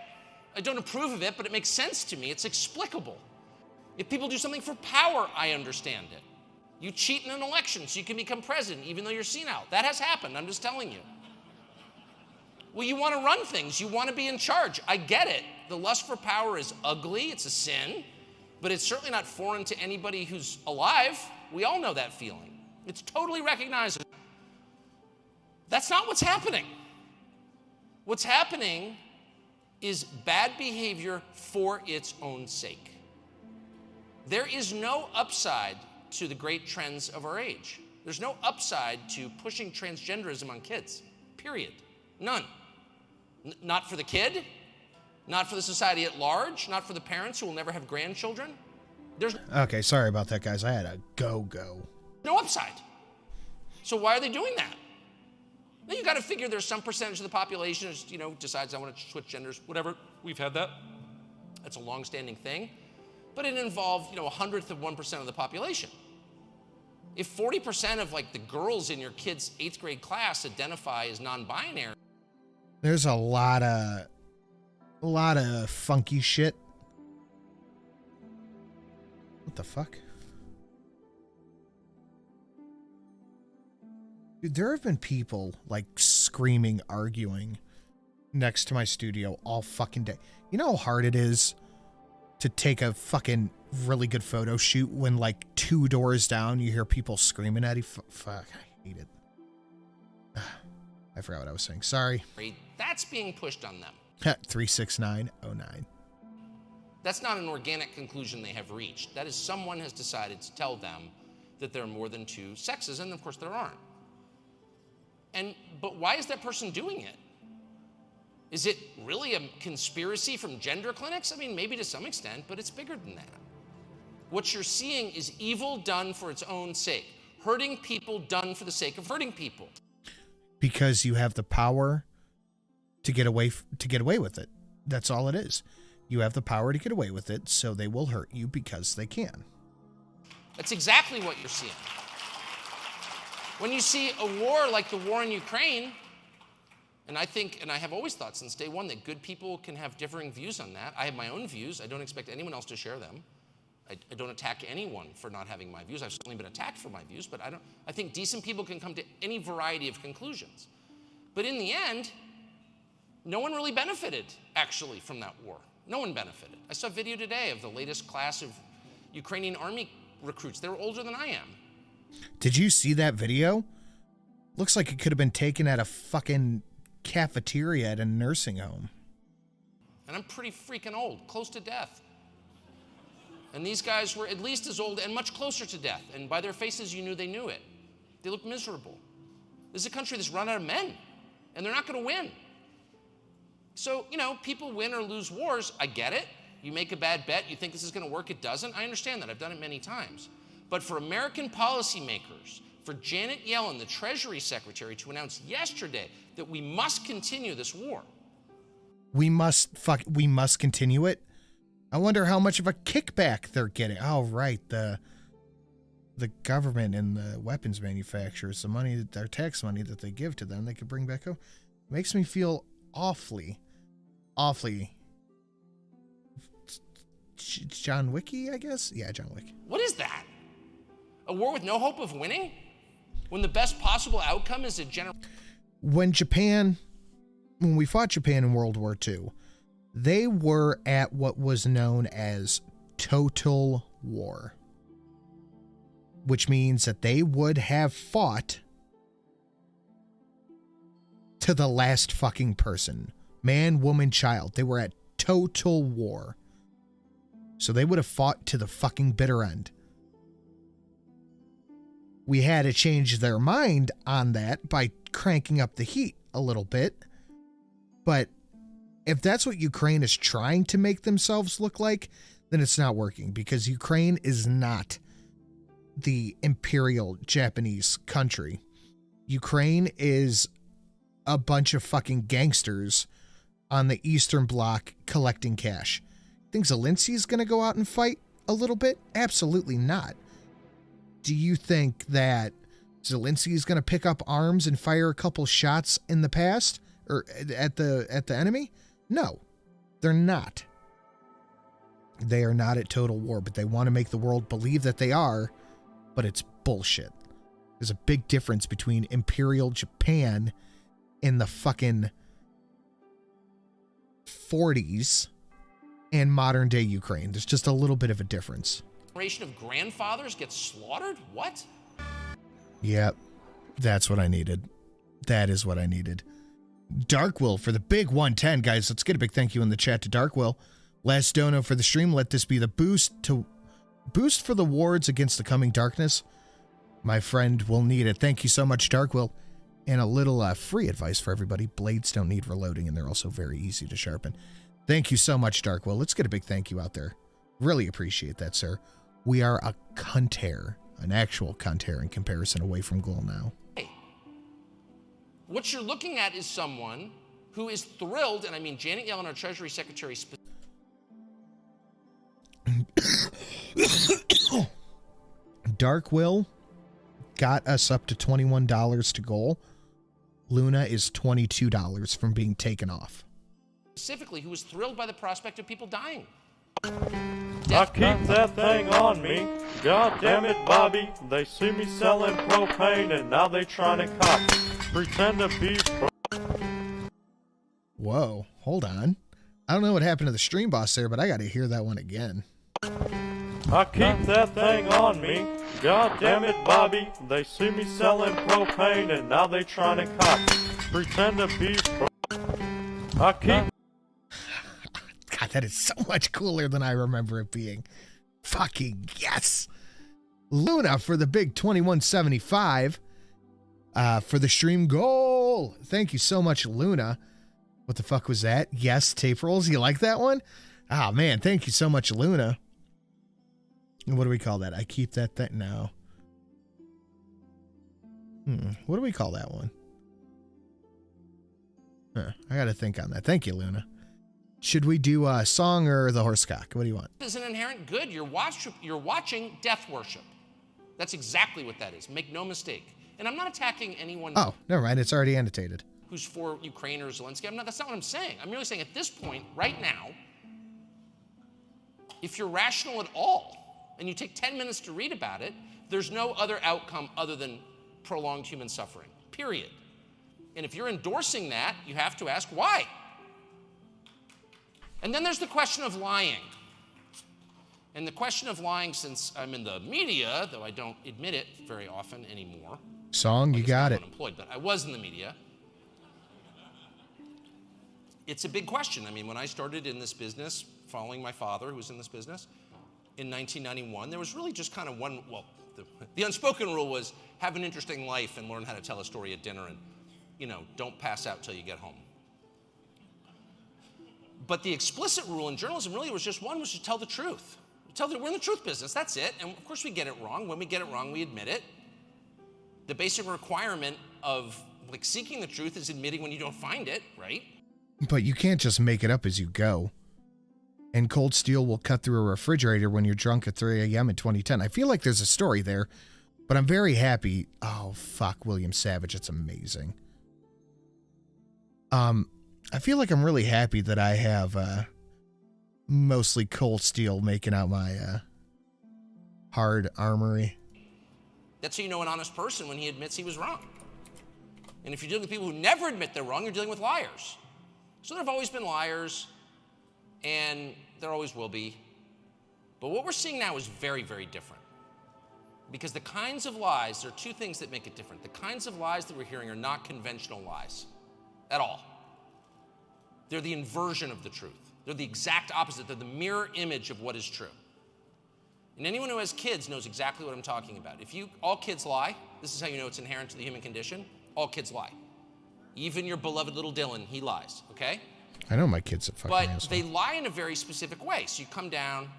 I don't approve of it, but it makes sense to me. It's explicable. If people do something for power, I understand it. You cheat in an election so you can become president, even though you're senile. That has happened, I'm just telling you. Well, you want to run things. You want to be in charge. I get it. The lust for power is ugly. It's a sin. But it's certainly not foreign to anybody who's alive. We all know that feeling. It's totally recognizable. That's not what's happening. What's happening is bad behavior for its own sake. There is no upside to the great trends of our age. There's no upside to pushing transgenderism on kids, period. None. Not for the kid, not for the society at large, not for the parents who will never have grandchildren. There's Okay, sorry about that, guys. I had a go-go. No upside. So why are they doing that? Then you got to figure there's some percentage of the population who, you know, decides I want to switch genders, whatever. We've had that. That's a long-standing thing. But it involved, you know, 1/100 of 1% of the population. If 40% of like the girls in your kid's 8th grade class identify as non-binary, there's a lot of funky shit. What the fuck? Dude, there have been people like screaming, arguing next to my studio all fucking day. You know how hard it is to take a fucking really good photo shoot when like 2 doors down you hear people screaming at you? Fuck, I hate it. I forgot what I was saying. Sorry. that's being pushed on them. 36909. That's not an organic conclusion they have reached. That is someone has decided to tell them that there are more than two sexes, and of course there aren't. But why is that person doing it? Is it really a conspiracy from gender clinics? I mean, maybe to some extent, but it's bigger than that. What you're seeing is evil done for its own sake. Hurting people done for the sake of hurting people. Because you have the power to get away with it. That's all it is. You have the power to get away with it, so they will hurt you because they can. That's exactly what you're seeing. When you see a war like the war in Ukraine, and I think, and I have always thought since day one, that good people can have differing views on that. I have my own views. I don't expect anyone else to share them. I don't attack anyone for not having my views. I've certainly been attacked for my views, but I think decent people can come to any variety of conclusions. But in the end, no one really benefited, actually, from that war. No one benefited. I saw a video today of the latest class of Ukrainian army recruits. They were older than I am. Did you see that video? Looks like it could have been taken at a fucking cafeteria at a nursing home. And I'm pretty freaking old, close to death. And these guys were at least as old and much closer to death. And by their faces, you knew they knew it. They looked miserable. This is a country that's run out of men, and they're not going to win. So, you know, people win or lose wars. I get it. You make a bad bet. You think this is going to work. It doesn't. I understand that. I've done it many times. But for American policymakers, for Janet Yellen, the Treasury Secretary, to announce yesterday that we must continue this war. We must continue it. I wonder how much of a kickback they're getting. Oh, right. The government and the weapons manufacturers, the money, their tax money that they give to them, they could bring back home. Makes me feel awfully John Wicky, I guess? Yeah, John Wick. What is that? A war with no hope of winning? When the best possible outcome is a general... When we fought Japan in World War II, they were at what was known as total war, which means that they would have fought to the last fucking person. Man, woman, child. They were at total war. So they would have fought to the fucking bitter end. We had to change their mind on that by cranking up the heat a little bit. But if that's what Ukraine is trying to make themselves look like, then it's not working, because Ukraine is not the imperial Japanese country. Ukraine is a bunch of fucking gangsters on the Eastern Bloc collecting cash. Think Zelensky's going to go out and fight a little bit? Absolutely not. Do you think that Zelensky's going to pick up arms and fire a couple shots in the past or at the enemy? No, they're not. They are not at total war, but they want to make the world believe that they are, but it's bullshit. There's a big difference between Imperial Japan in the fucking 40s and modern day Ukraine. There's just a little bit of a difference. Generation of grandfathers get slaughtered? What? Yep, that's what I needed. That is what I needed. Darkwill for the big 110, guys. Let's get a big thank you in the chat to Darkwill. Last dono for the stream. Let this be the boost for the wards against the coming darkness. My friend will need it. Thank you so much, Darkwill. And a little free advice for everybody. Blades don't need reloading, and they're also very easy to sharpen. Thank you so much, Darkwill. Let's get a big thank you out there. Really appreciate that, sir. We are a cunt-hair, an actual cunt-hair in comparison away from Ghoul now. What you're looking at is someone who is thrilled, and I mean Janet Yellen, our Treasury Secretary, Darkwill got us up to $21 to goal. Luna is $22 from being taken off. Specifically, who is thrilled by the prospect of people dying. I keep that thing on me. God damn it, Bobby. They see me selling propane and now they trying to cop. Pretend to be... Whoa, hold on. I don't know what happened to the stream boss there, but I gotta hear that one again. I keep that thing on me. God damn it, Bobby. They see me selling propane and now they trying to cop. Pretend to be... I keep... God, that is so much cooler than I remember it being. Fucking yes. Luna for the big 2175 for the stream goal. Thank you so much, Luna. What the fuck was that? Yes, tape rolls. You like that one? Oh, man. Thank you so much, Luna. What do we call that? I keep that thing now. What do we call that one? I got to think on that. Thank you, Luna. Should we do a song or the horsecock? What do you want? It's an inherent good. You're watching death worship. That's exactly what that is. Make no mistake. And I'm not attacking anyone. Oh, never mind. It's already annotated. Who's for Ukraine or Zelensky. That's not what I'm saying. I'm merely saying at this point, right now, if you're rational at all, and you take 10 minutes to read about it, there's no other outcome other than prolonged human suffering, period. And if you're endorsing that, you have to ask why. And then there's the question of lying. And the question of lying, since I'm in the media, though I don't admit it very often anymore. Song, you got it. Unemployed, but I was in the media. It's a big question. I mean, when I started in this business, following my father, who was in this business, in 1991, there was really just kind of one, well, the unspoken rule was have an interesting life and learn how to tell a story at dinner and, you know, don't pass out till you get home. But the explicit rule in journalism really was just one, was to tell the truth. We're in the truth business, that's it. And of course we get it wrong. When we get it wrong, we admit it. The basic requirement of like seeking the truth is admitting when you don't find it, right? But you can't just make it up as you go. And cold steel will cut through a refrigerator when you're drunk at 3 a.m. in 2010. I feel like there's a story there, but I'm very happy. Oh, fuck, William Savage. It's amazing. I feel like I'm really happy that I have mostly cold steel making out my hard armory. That's how you know an honest person, when he admits he was wrong. And if you're dealing with people who never admit they're wrong, you're dealing with liars. So there have always been liars, and there always will be. But what we're seeing now is very, very different. Because the kinds of lies, there are two things that make it different. The kinds of lies that we're hearing are not conventional lies at all. They're the inversion of the truth. They're the exact opposite. They're the mirror image of what is true. And anyone who has kids knows exactly what I'm talking about. All kids lie. This is how you know it's inherent to the human condition. All kids lie. Even your beloved little Dylan, he lies, okay? I know my kids are fucking assholes. But they lie in a very specific way. So you come down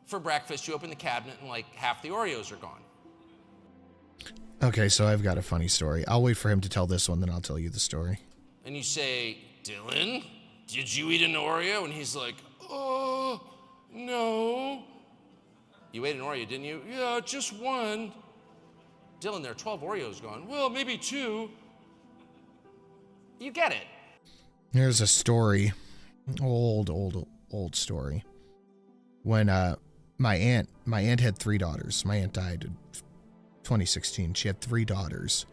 for breakfast, you open the cabinet, and like half the Oreos are gone. Okay, so I've got a funny story. I'll wait for him to tell this one, then I'll tell you the story. And you say, Dylan, did you eat an Oreo? And he's like, oh, no. You ate an Oreo, didn't you? Yeah, just one. Dylan, there are 12 Oreos gone. Well, maybe 2. You get it. Here's a story. Old story. When my aunt had 3 daughters. My aunt died in 2016. She had 3 daughters.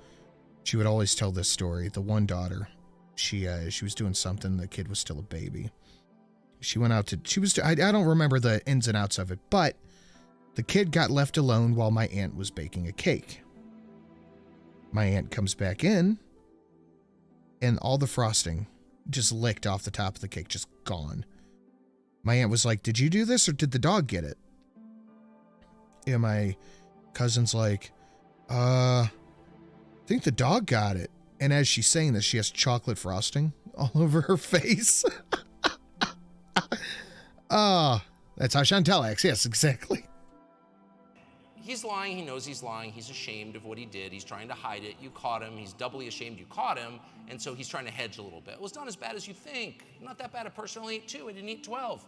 She would always tell this story. The one daughter, she was doing something. The kid was still a baby. She went out to, I don't remember the ins and outs of it, but the kid got left alone while my aunt was baking a cake. My aunt comes back in, and all the frosting just licked off the top of the cake, just gone. My aunt was like, did you do this or did the dog get it? And my cousin's like, I think the dog got it. And as she's saying this, she has chocolate frosting all over her face. That's how Chantel acts. Yes, exactly. He's lying. He knows he's lying. He's ashamed of what he did. He's trying to hide it. You caught him. He's doubly ashamed you caught him. And so he's trying to hedge a little bit. Well, it's not as bad as you think. Not that bad. A person only ate 2. I didn't eat 12.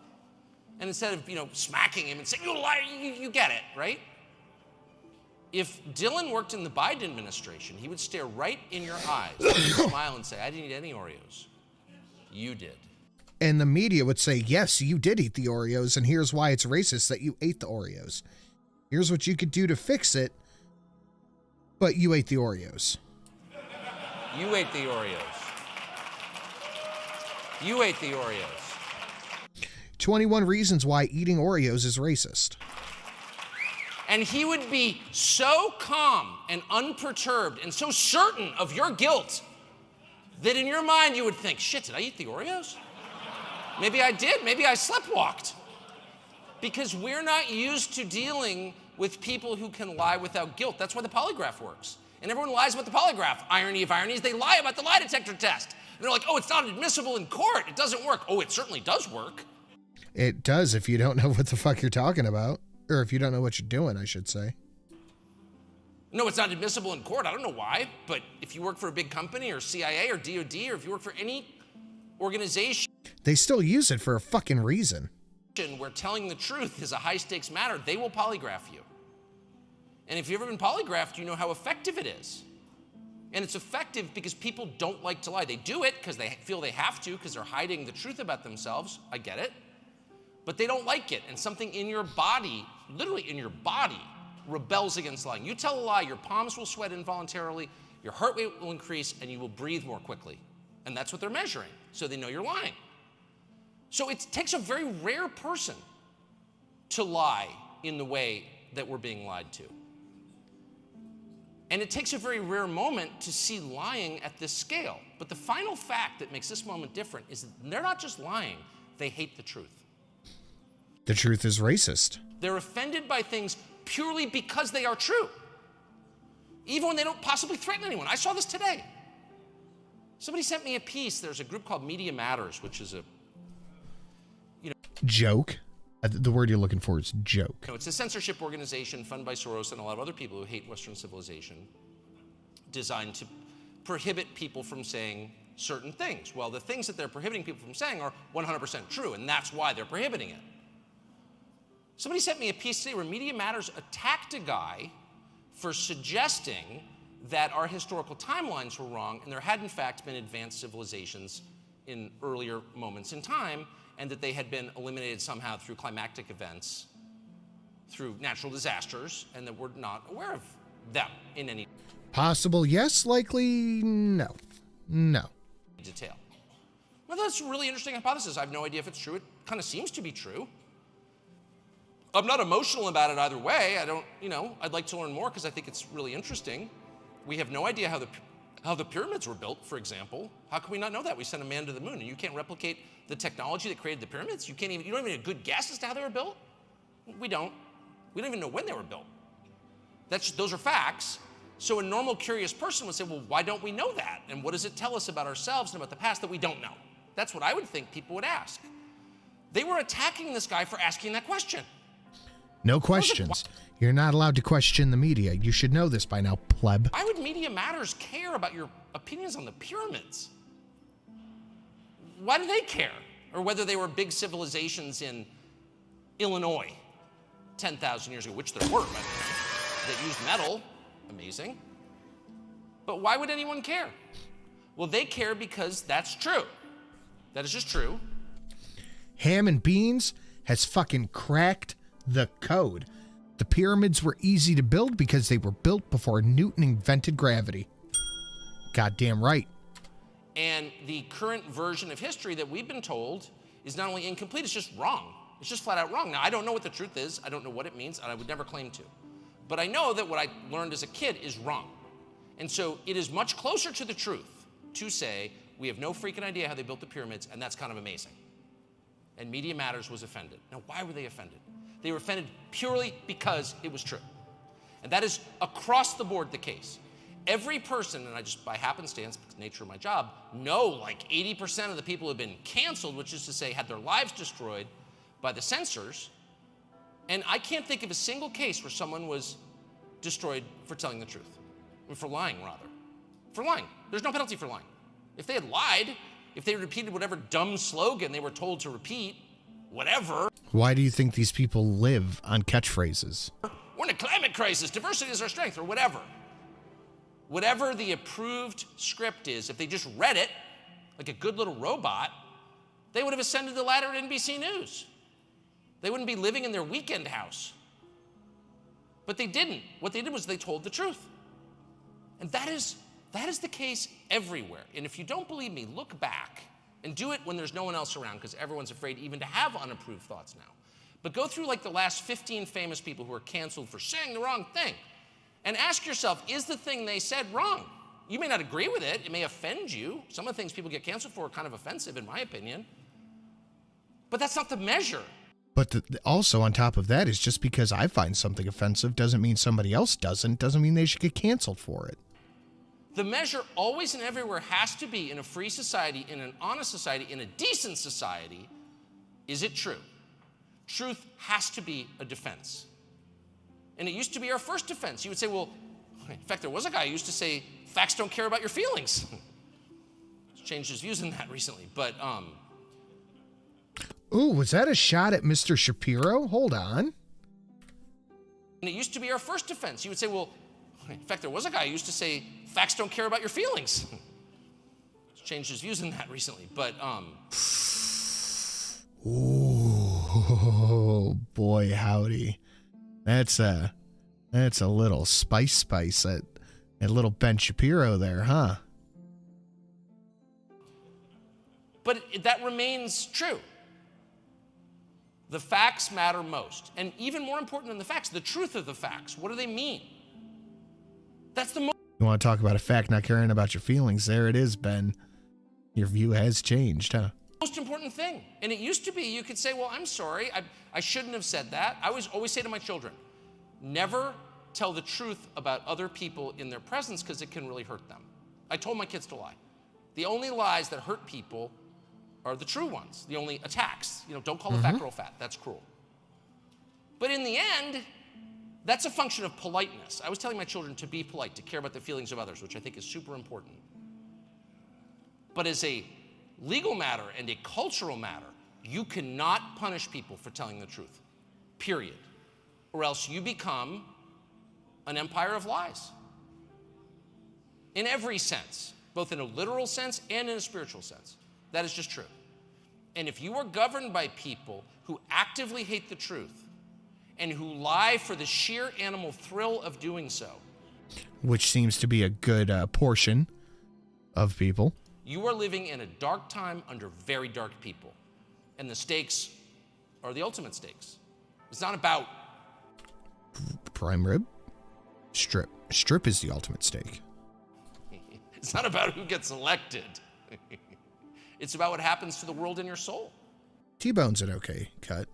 And instead of, smacking him and saying, you liar, you get it, right? If Dylan worked in the Biden administration, he would stare right in your eyes, smile and say, I didn't eat any Oreos. You did. And the media would say, yes, you did eat the Oreos, and here's why it's racist that you ate the Oreos. Here's what you could do to fix it, but you ate the Oreos. You ate the Oreos. You ate the Oreos. 21 reasons why eating Oreos is racist. And he would be so calm and unperturbed and so certain of your guilt that in your mind you would think, shit, did I eat the Oreos? Maybe I did. Maybe I sleptwalked. Because we're not used to dealing with people who can lie without guilt. That's why the polygraph works. And everyone lies about the polygraph. Irony of ironies, they lie about the lie detector test. And they're like, oh, it's not admissible in court. It doesn't work. Oh, it certainly does work. It does if you don't know what the fuck you're talking about. Or if you don't know what you're doing, I should say. No, it's not admissible in court. I don't know why. But if you work for a big company or CIA or DOD, or if you work for any organization, they still use it for a fucking reason. Where telling the truth is a high stakes matter, they will polygraph you. And if you've ever been polygraphed, you know how effective it is. And it's effective because people don't like to lie. They do it because they feel they have to, because they're hiding the truth about themselves. I get it. But they don't like it. And something in your body, literally in your body, rebels against lying. You tell a lie, your palms will sweat involuntarily, your heart rate will increase, and you will breathe more quickly. And that's what they're measuring, so they know you're lying. So it takes a very rare person to lie in the way that we're being lied to. And it takes a very rare moment to see lying at this scale. But the final fact that makes this moment different is that they're not just lying, they hate the truth. The truth is racist. They're offended by things purely because they are true, even when they don't possibly threaten anyone. I saw this today. Somebody sent me a piece. There's a group called Media Matters, which is a joke. The word you're looking for is joke. No, it's a censorship organization funded by Soros and a lot of other people who hate Western civilization, designed to prohibit people from saying certain things. Well, the things that they're prohibiting people from saying are 100% true, and that's why they're prohibiting it. Somebody sent me a piece today where Media Matters attacked a guy for suggesting that our historical timelines were wrong, and there had in fact been advanced civilizations in earlier moments in time, and that they had been eliminated somehow through climactic events, through natural disasters, and that we're not aware of them in any possible yes, likely no. No. Detail. Well, that's a really interesting hypothesis. I have no idea if it's true. It kind of seems to be true. I'm not emotional about it either way. I don't, I'd like to learn more because I think it's really interesting. We have no idea how the pyramids were built, for example. How can we not know that? We sent a man to the moon, and you can't replicate the technology that created the pyramids? You don't even have a good guess as to how they were built? We don't. We don't even know when they were built. Those are facts. So a normal, curious person would say, well, why don't we know that? And what does it tell us about ourselves and about the past that we don't know? That's what I would think people would ask. They were attacking this guy for asking that question. No questions. You're not allowed to question the media. You should know this by now, pleb. Why would Media Matters care about your opinions on the pyramids? Why do they care? Or whether they were big civilizations in Illinois 10,000 years ago, which there were, by the way, that used metal. Amazing. But why would anyone care? Well, they care because that's true. That is just true. Ham and Beans has fucking cracked the code. The pyramids were easy to build because they were built before Newton invented gravity. Goddamn right. And the current version of history that we've been told is not only incomplete, it's just wrong. It's just flat out wrong. Now, I don't know what the truth is. I don't know what it means, and I would never claim to. But I know that what I learned as a kid is wrong. And so it is much closer to the truth to say we have no freaking idea how they built the pyramids, and that's kind of amazing. And Media Matters was offended. Now, why were they offended? They were offended purely because it was true. And that is across the board the case. Every person, and I just by happenstance, because nature of my job, know like 80% of the people who have been canceled, which is to say had their lives destroyed by the censors. And I can't think of a single case where someone was destroyed for telling the truth. Or for lying, rather. For lying. There's no penalty for lying. If they had lied, if they repeated whatever dumb slogan they were told to repeat, whatever. Why do you think these people live on catchphrases? We're in a climate crisis. Diversity is our strength, or whatever. Whatever the approved script is, if they just read it like a good little robot, they would have ascended the ladder at NBC News. They wouldn't be living in their weekend house. But they didn't. What they did was they told the truth. And that is the case everywhere. And if you don't believe me, look back. And do it when there's no one else around, because everyone's afraid even to have unapproved thoughts now. But go through like the last 15 famous people who are canceled for saying the wrong thing. And ask yourself, is the thing they said wrong? You may not agree with it. It may offend you. Some of the things people get canceled for are kind of offensive, in my opinion. But that's not the measure. But also on top of that is just because I find something offensive doesn't mean somebody else doesn't mean they should get canceled for it. The measure always and everywhere has to be, in a free society, in an honest society, in a decent society, is it true? Truth has to be a defense. And it used to be our first defense. You would say, well, in fact, there was a guy who used to say, facts don't care about your feelings. He's changed his views on that recently, but Ooh, was that a shot at Mr. Shapiro? Hold on. and it used to be our first defense. You would say, well, in fact, there was a guy who used to say, facts don't care about your feelings. He's changed his views on that recently, but Ooh, boy, howdy. That's a little spice at little Ben Shapiro there, huh? But that remains true. The facts matter most. And even more important than the facts, the truth of the facts. What do they mean? That's the most. You want to talk about a fact not caring about your feelings? There it is, Ben. Your view has changed, huh? Most important thing. And it used to be, you could say, well, I'm sorry, I shouldn't have said that. I always say to my children, never tell the truth about other people in their presence because it can really hurt them. I told my kids to lie. The only lies that hurt people are the true ones, the only attacks. Don't call a fat girl fat, that's cruel. But in the end, that's a function of politeness. I was telling my children to be polite, to care about the feelings of others, which I think is super important. But as a legal matter and a cultural matter, you cannot punish people for telling the truth, period. Or else you become an empire of lies. In every sense, both in a literal sense and in a spiritual sense. That is just true. And if you are governed by people who actively hate the truth and who lie for the sheer animal thrill of doing so, which seems to be a good portion of people, you are living in a dark time under very dark people. And the stakes are the ultimate stakes. It's not about prime rib, strip. Strip is the ultimate stake. It's not about who gets elected. It's about what happens to the world and your soul. T-bone's an okay cut.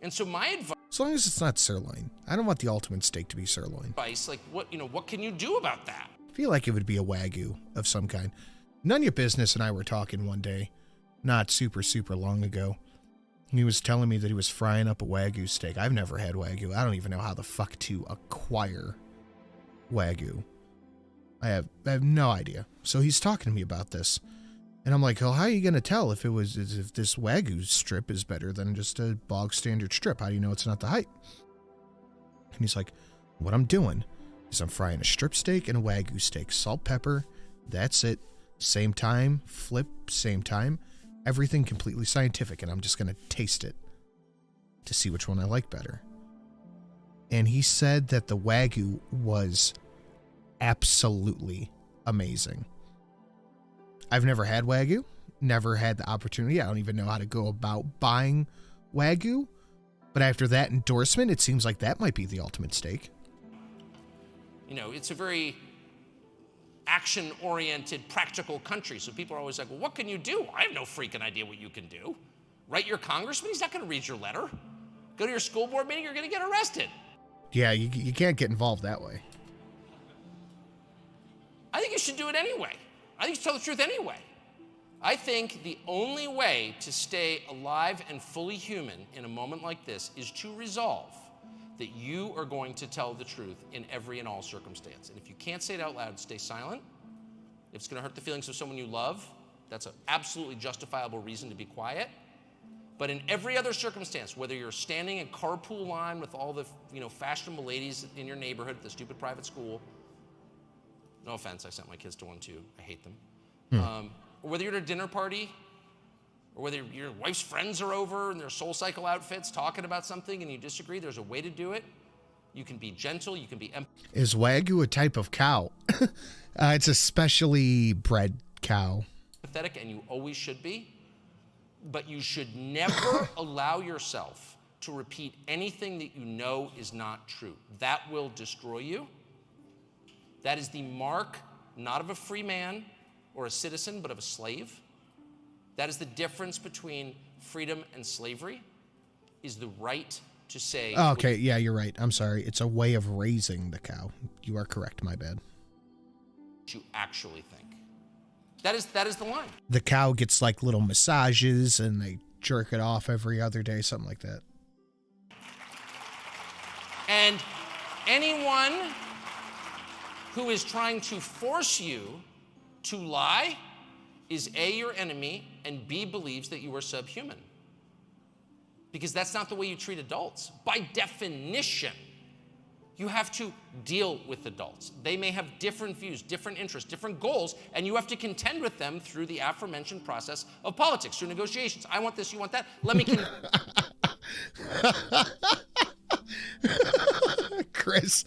And so my advice, as long as it's not sirloin. I don't want the ultimate steak to be sirloin. like what can you do about that? I feel like it would be a Wagyu of some kind. None of your business and I were talking one day, not super long ago. He was telling me that he was frying up a Wagyu steak. I've never had Wagyu. I don't even know how the fuck to acquire Wagyu. I have no idea. So he's talking to me about this. And I'm like, oh, how are you going to tell if this Wagyu strip is better than just a bog standard strip? How do you know it's not the height? And he's like, what I'm doing is I'm frying a strip steak and a Wagyu steak. Salt, pepper, that's it. Same time, flip, same time. Everything completely scientific, and I'm just going to taste it to see which one I like better. And he said that the Wagyu was absolutely amazing. I've never had Wagyu, never had the opportunity. I don't even know how to go about buying Wagyu. But after that endorsement, it seems like that might be the ultimate steak. It's a very action-oriented, practical country. So people are always like, well, what can you do? I have no freaking idea what you can do. Write your congressman? He's not going to read your letter. Go to your school board meeting, you're going to get arrested. Yeah, you can't get involved that way. I think you should do it anyway. I think you should tell the truth anyway. I think the only way to stay alive and fully human in a moment like this is to resolve that you are going to tell the truth in every and all circumstance. And if you can't say it out loud, stay silent. If it's going to hurt the feelings of someone you love, that's an absolutely justifiable reason to be quiet. But in every other circumstance, whether you're standing in carpool line with all the fashionable ladies in your neighborhood at the stupid private school, no offense, I sent my kids to one too. I hate them. Or whether you're at a dinner party, or whether your wife's friends are over in their Soul Cycle outfits talking about something and you disagree, there's a way to do it. You can be gentle, you can be Is Wagyu a type of cow? It's a specially bred cow. Pathetic, and you always should be. But you should never allow yourself to repeat anything that you know is not true. That will destroy you. That is the mark, not of a free man or a citizen, but of a slave. That is the difference between freedom and slavery, is the right to say... Oh, okay, yeah, you're right. I'm sorry. It's a way of raising the cow. You are correct, my bad. ...what you actually think. That is the line. The cow gets like little massages and they jerk it off every other day, something like that. And anyone who is trying to force you to lie is A, your enemy, and B, believes that you are subhuman. Because that's not the way you treat adults. By definition, you have to deal with adults. They may have different views, different interests, different goals, and you have to contend with them through the aforementioned process of politics, through negotiations. I want this, you want that. Let me Chris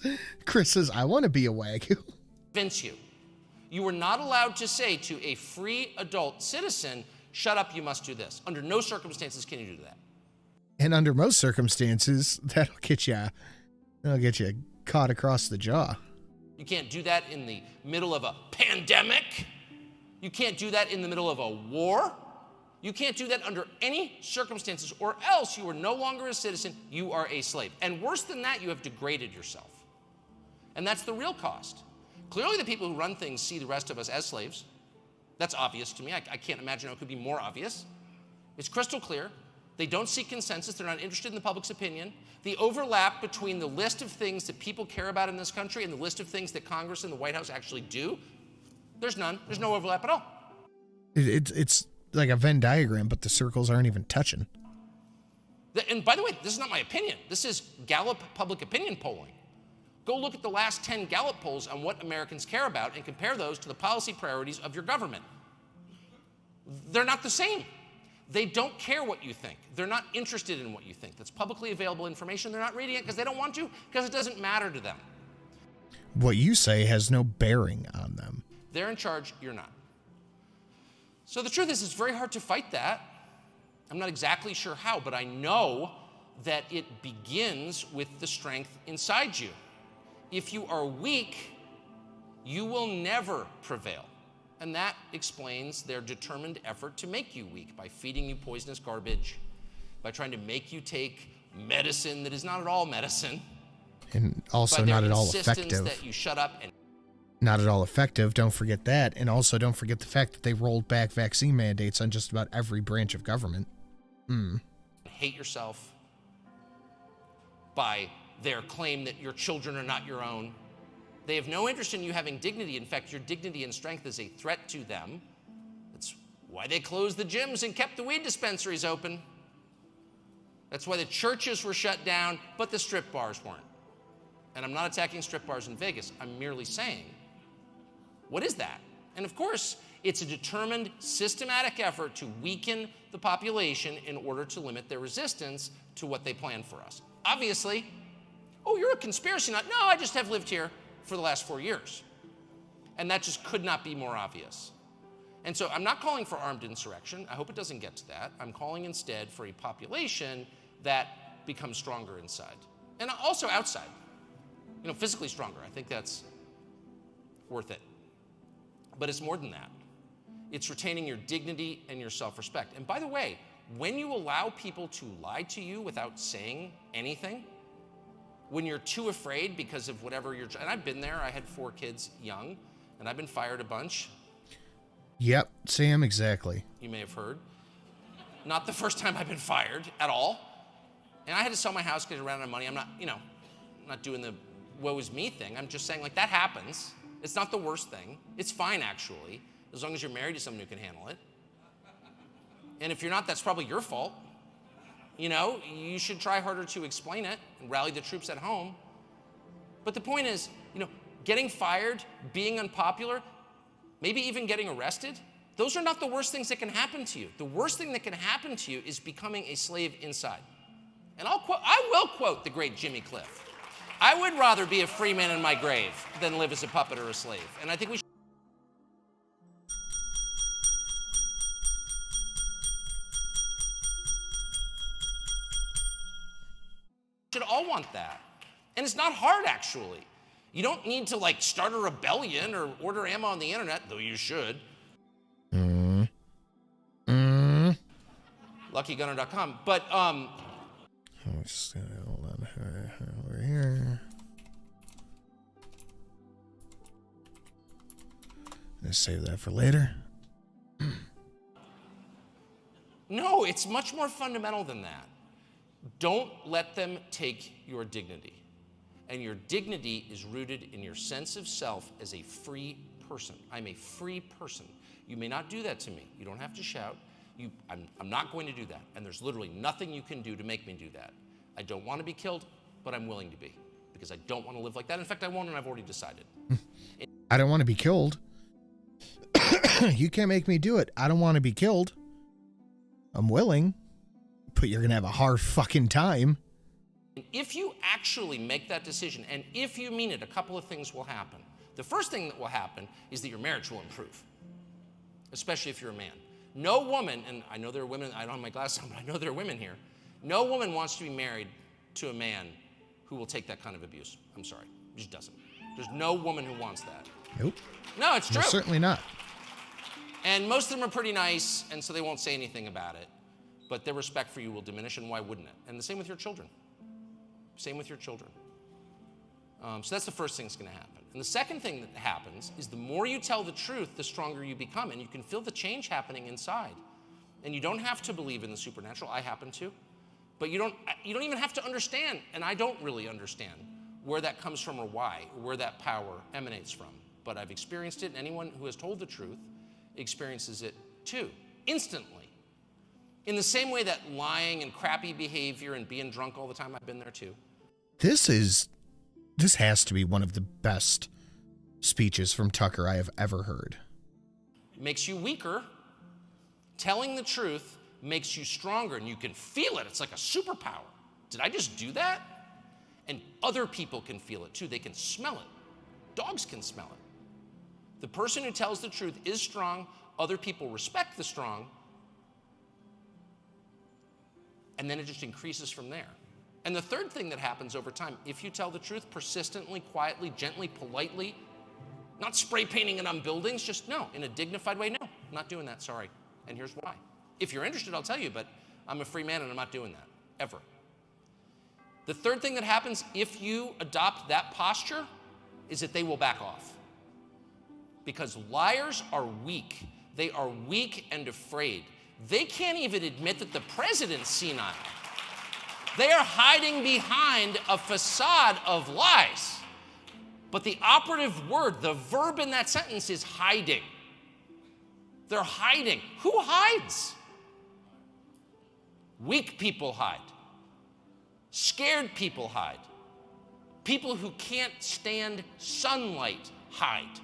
says, I want to be a Wagyu. convince you. You are not allowed to say to a free adult citizen, shut up, you must do this. Under no circumstances can you do that. And under most circumstances, that'll get you caught across the jaw. You can't do that in the middle of a pandemic. You can't do that in the middle of a war. You can't do that under any circumstances, or else you are no longer a citizen, you are a slave. And worse than that, you have degraded yourself. And that's the real cost. Clearly the people who run things see the rest of us as slaves. That's obvious to me. I can't imagine how it could be more obvious. It's crystal clear. They don't seek consensus. They're not interested in the public's opinion. The overlap between the list of things that people care about in this country and the list of things that Congress and the White House actually do, there's none. There's no overlap at all. It's like a Venn diagram, but the circles aren't even touching. And by the way, this is not my opinion. This is Gallup public opinion polling. Go look at the last 10 Gallup polls on what Americans care about and compare those to the policy priorities of your government. They're not the same. They don't care what you think. They're not interested in what you think. That's publicly available information. They're not reading it because they don't want to, because it doesn't matter to them. What you say has no bearing on them. They're in charge, you're not. So the truth is, it's very hard to fight that. I'm not exactly sure how, but I know that it begins with the strength inside you. If you are weak, you will never prevail. And that explains their determined effort to make you weak by feeding you poisonous garbage, by trying to make you take medicine that is not at all medicine. And also not at all effective. That you shut up and not at all effective, don't forget that. And also don't forget the fact that they rolled back vaccine mandates on just about every branch of government. Hate yourself by their claim that your children are not your own. They have no interest in you having dignity. In fact, your dignity and strength is a threat to them. That's why they closed the gyms and kept the weed dispensaries open. That's why the churches were shut down, but the strip bars weren't. And I'm not attacking strip bars in Vegas. I'm merely saying, what is that? And of course, it's a determined, systematic effort to weaken the population in order to limit their resistance to what they plan for us. Obviously, oh, you're a conspiracy nut. No, I just have lived here for the last 4 years. And that just could not be more obvious. And so I'm not calling for armed insurrection. I hope it doesn't get to that. I'm calling instead for a population that becomes stronger inside. And also outside. You know, physically stronger. I think that's worth it. But it's more than that. It's retaining your dignity and your self-respect. And by the way, when you allow people to lie to you without saying anything, when you're too afraid because of whatever you're, and I've been there, I had 4 kids young, and I've been fired a bunch. Yep, Sam, exactly. You may have heard. Not the first time I've been fired at all. And I had to sell my house because I ran out of money. I'm not, I'm not doing the woe is me thing. I'm just saying, like, that happens. It's not the worst thing. It's fine, actually, as long as you're married to someone who can handle it. And if you're not, that's probably your fault. You should try harder to explain it and rally the troops at home. But the point is, getting fired, being unpopular, maybe even getting arrested, those are not the worst things that can happen to you. The worst thing that can happen to you is becoming a slave inside. And I will quote the great Jimmy Cliff. I would rather be a free man in my grave than live as a puppet or a slave. And I think we should all want that. And it's not hard, actually. You don't need to, start a rebellion or order ammo on the internet, though you should. LuckyGunner.com. But Just, hold on over here. Let's save that for later. no, it's much more fundamental than that. Don't let them take your dignity. And your dignity is rooted in your sense of self as a free person. I'm a free person. You may not do that to me. You don't have to shout. I'm not going to do that. And there's literally nothing you can do to make me do that. I don't want to be killed, but I'm willing to be. Because I don't want to live like that. In fact, I won't, and I've already decided. I don't want to be killed. You can't make me do it. I don't want to be killed. I'm willing, but you're going to have a hard fucking time. If you actually make that decision, and if you mean it, a couple of things will happen. The first thing that will happen is that your marriage will improve, especially if you're a man. No woman, and I know there are women, I don't have my glasses on, but I know there are women here. No woman wants to be married to a man who will take that kind of abuse. I'm sorry, it just doesn't. There's no woman who wants that. Nope. No, it's true. No, certainly not. And most of them are pretty nice, and so they won't say anything about it. But their respect for you will diminish, and why wouldn't it? And the same with your children. Same with your children. So that's the first thing that's going to happen. And the second thing that happens is the more you tell the truth, the stronger you become. And you can feel the change happening inside. And you don't have to believe in the supernatural. I happen to. But you don't even have to understand, and I don't really understand, where that comes from or why, or where that power emanates from. But I've experienced it, and anyone who has told the truth experiences it too, instantly. In the same way that lying and crappy behavior and being drunk all the time, I've been there too. This has to be one of the best speeches from Tucker I have ever heard. Makes you weaker. Telling the truth makes you stronger, and you can feel it. It's like a superpower. Did I just do that? And other people can feel it too. They can smell it. Dogs can smell it. The person who tells the truth is strong. Other people respect the strong. And then it just increases from there. And the third thing that happens over time, if you tell the truth persistently, quietly, gently, politely, not spray painting it on buildings, just no, in a dignified way, no, I'm not doing that, sorry. And here's why. If you're interested, I'll tell you, but I'm a free man and I'm not doing that, ever. The third thing that happens if you adopt that posture is that they will back off. Because liars are weak. They are weak and afraid. They can't even admit that the president's senile. They are hiding behind a facade of lies. But the operative word, the verb in that sentence is hiding. They're hiding. Who hides? Weak people hide. Scared people hide. People who can't stand sunlight hide.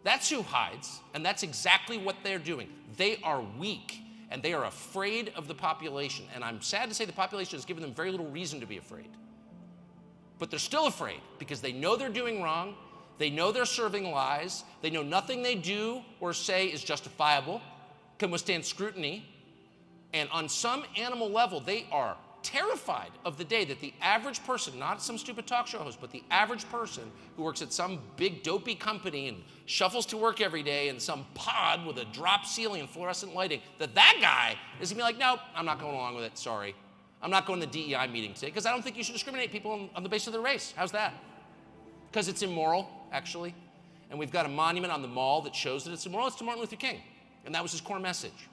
That's who hides, and that's exactly what they're doing. They are weak, and they are afraid of the population. And I'm sad to say the population has given them very little reason to be afraid. But they're still afraid because they know they're doing wrong. They know they're serving lies. They know nothing they do or say is justifiable, can withstand scrutiny. And on some animal level, they are terrified of the day that the average person, not some stupid talk show host, but the average person who works at some big dopey company and shuffles to work every day in some pod with a drop ceiling and fluorescent lighting, that guy is gonna be like, nope, I'm not going along with it, sorry. I'm not going to the DEI meeting today because I don't think you should discriminate people on the basis of their race. How's that? Because it's immoral, actually. And we've got a monument on the mall that shows that it's immoral. It's to Martin Luther King. And that was his core message.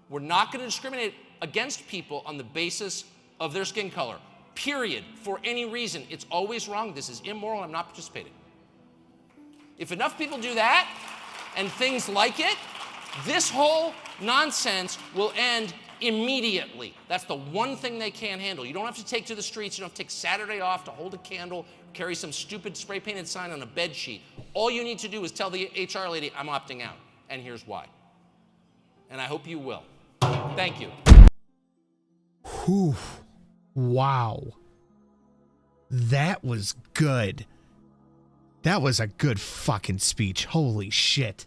We're not going to discriminate against people on the basis of their skin color, period, for any reason. It's always wrong. This is immoral. I'm not participating. If enough people do that and things like it, this whole nonsense will end immediately. That's the one thing they can't handle. You don't have to take to the streets. You don't have to take Saturday off to hold a candle, carry some stupid spray painted sign on a bed sheet. All you need to do is tell the HR lady, I'm opting out. And here's why. And I hope you will. Thank you. Whew. Wow. That was good. That was a good fucking speech. Holy shit.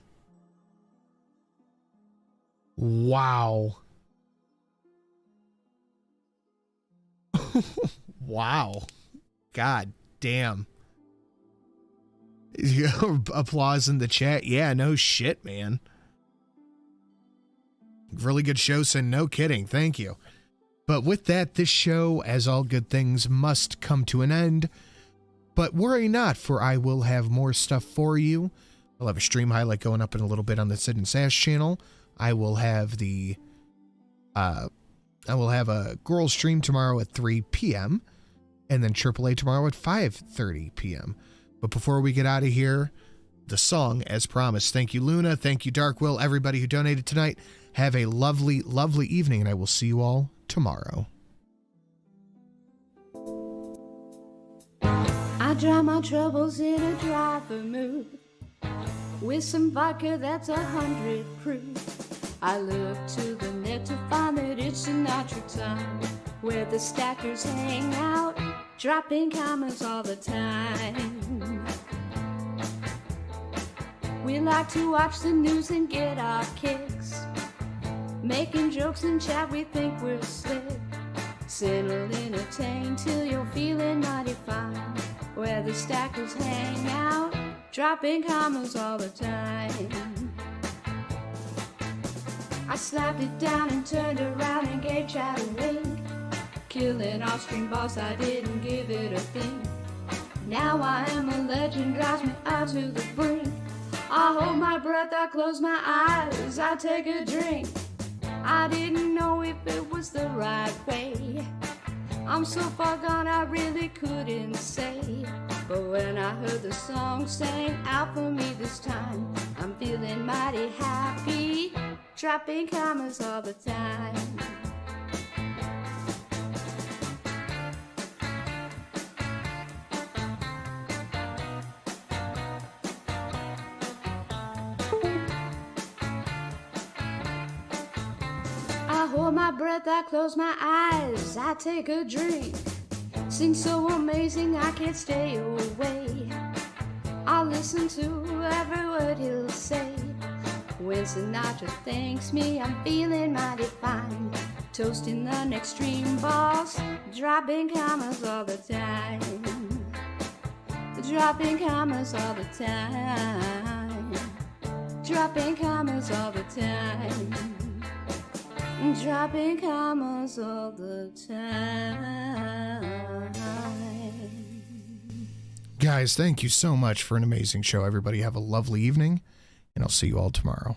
Wow. Wow. God damn. Applause in the chat. Yeah, no shit, man. Really good show, Sin. No kidding. Thank you. But with that, this show, as all good things, must come to an end. But worry not, for I will have more stuff for you. I'll have a stream highlight going up in a little bit on the Sid and Sash channel. I will have a girls stream tomorrow at 3 p.m. and then AAA tomorrow at 5:30 p.m. But before we get out of here, the song as promised. Thank you, Luna. Thank you, Dark Will, everybody who donated tonight. Have a lovely, lovely evening, and I will see you all tomorrow. I drown my troubles in a dry vermouth with some vodka that's 100 proof. I look to the net to find that it's Sinatra time, where the stackers hang out, dropping commas all the time. We like to watch the news and get our kicks, making jokes and chat, we think we're slick. Sin will entertain till you're feeling mighty fine, where the stackers hang out, dropping commas all the time. I slapped it down and turned around and gave Chad a wink. Killing off-stream boss, I didn't give it a think. Now I am a legend, drives me out to the brink. I hold my breath, I close my eyes, I take a drink. I didn't know if it was the right way. I'm so far gone, I really couldn't say. But when I heard the song sang out for me this time, I'm feeling mighty happy, dropping commas all the time. I hold my breath, I close my eyes, I take a drink. Sing so amazing I can't stay away. I'll listen to every word he'll say. When Sinatra thanks me, I'm feeling mighty fine. Toasting the next stream boss, dropping commas all the time. Dropping commas all the time. Dropping commas all the time. Dropping commas all the time. Guys, thank you so much for an amazing show. Everybody have a lovely evening, and I'll see you all tomorrow.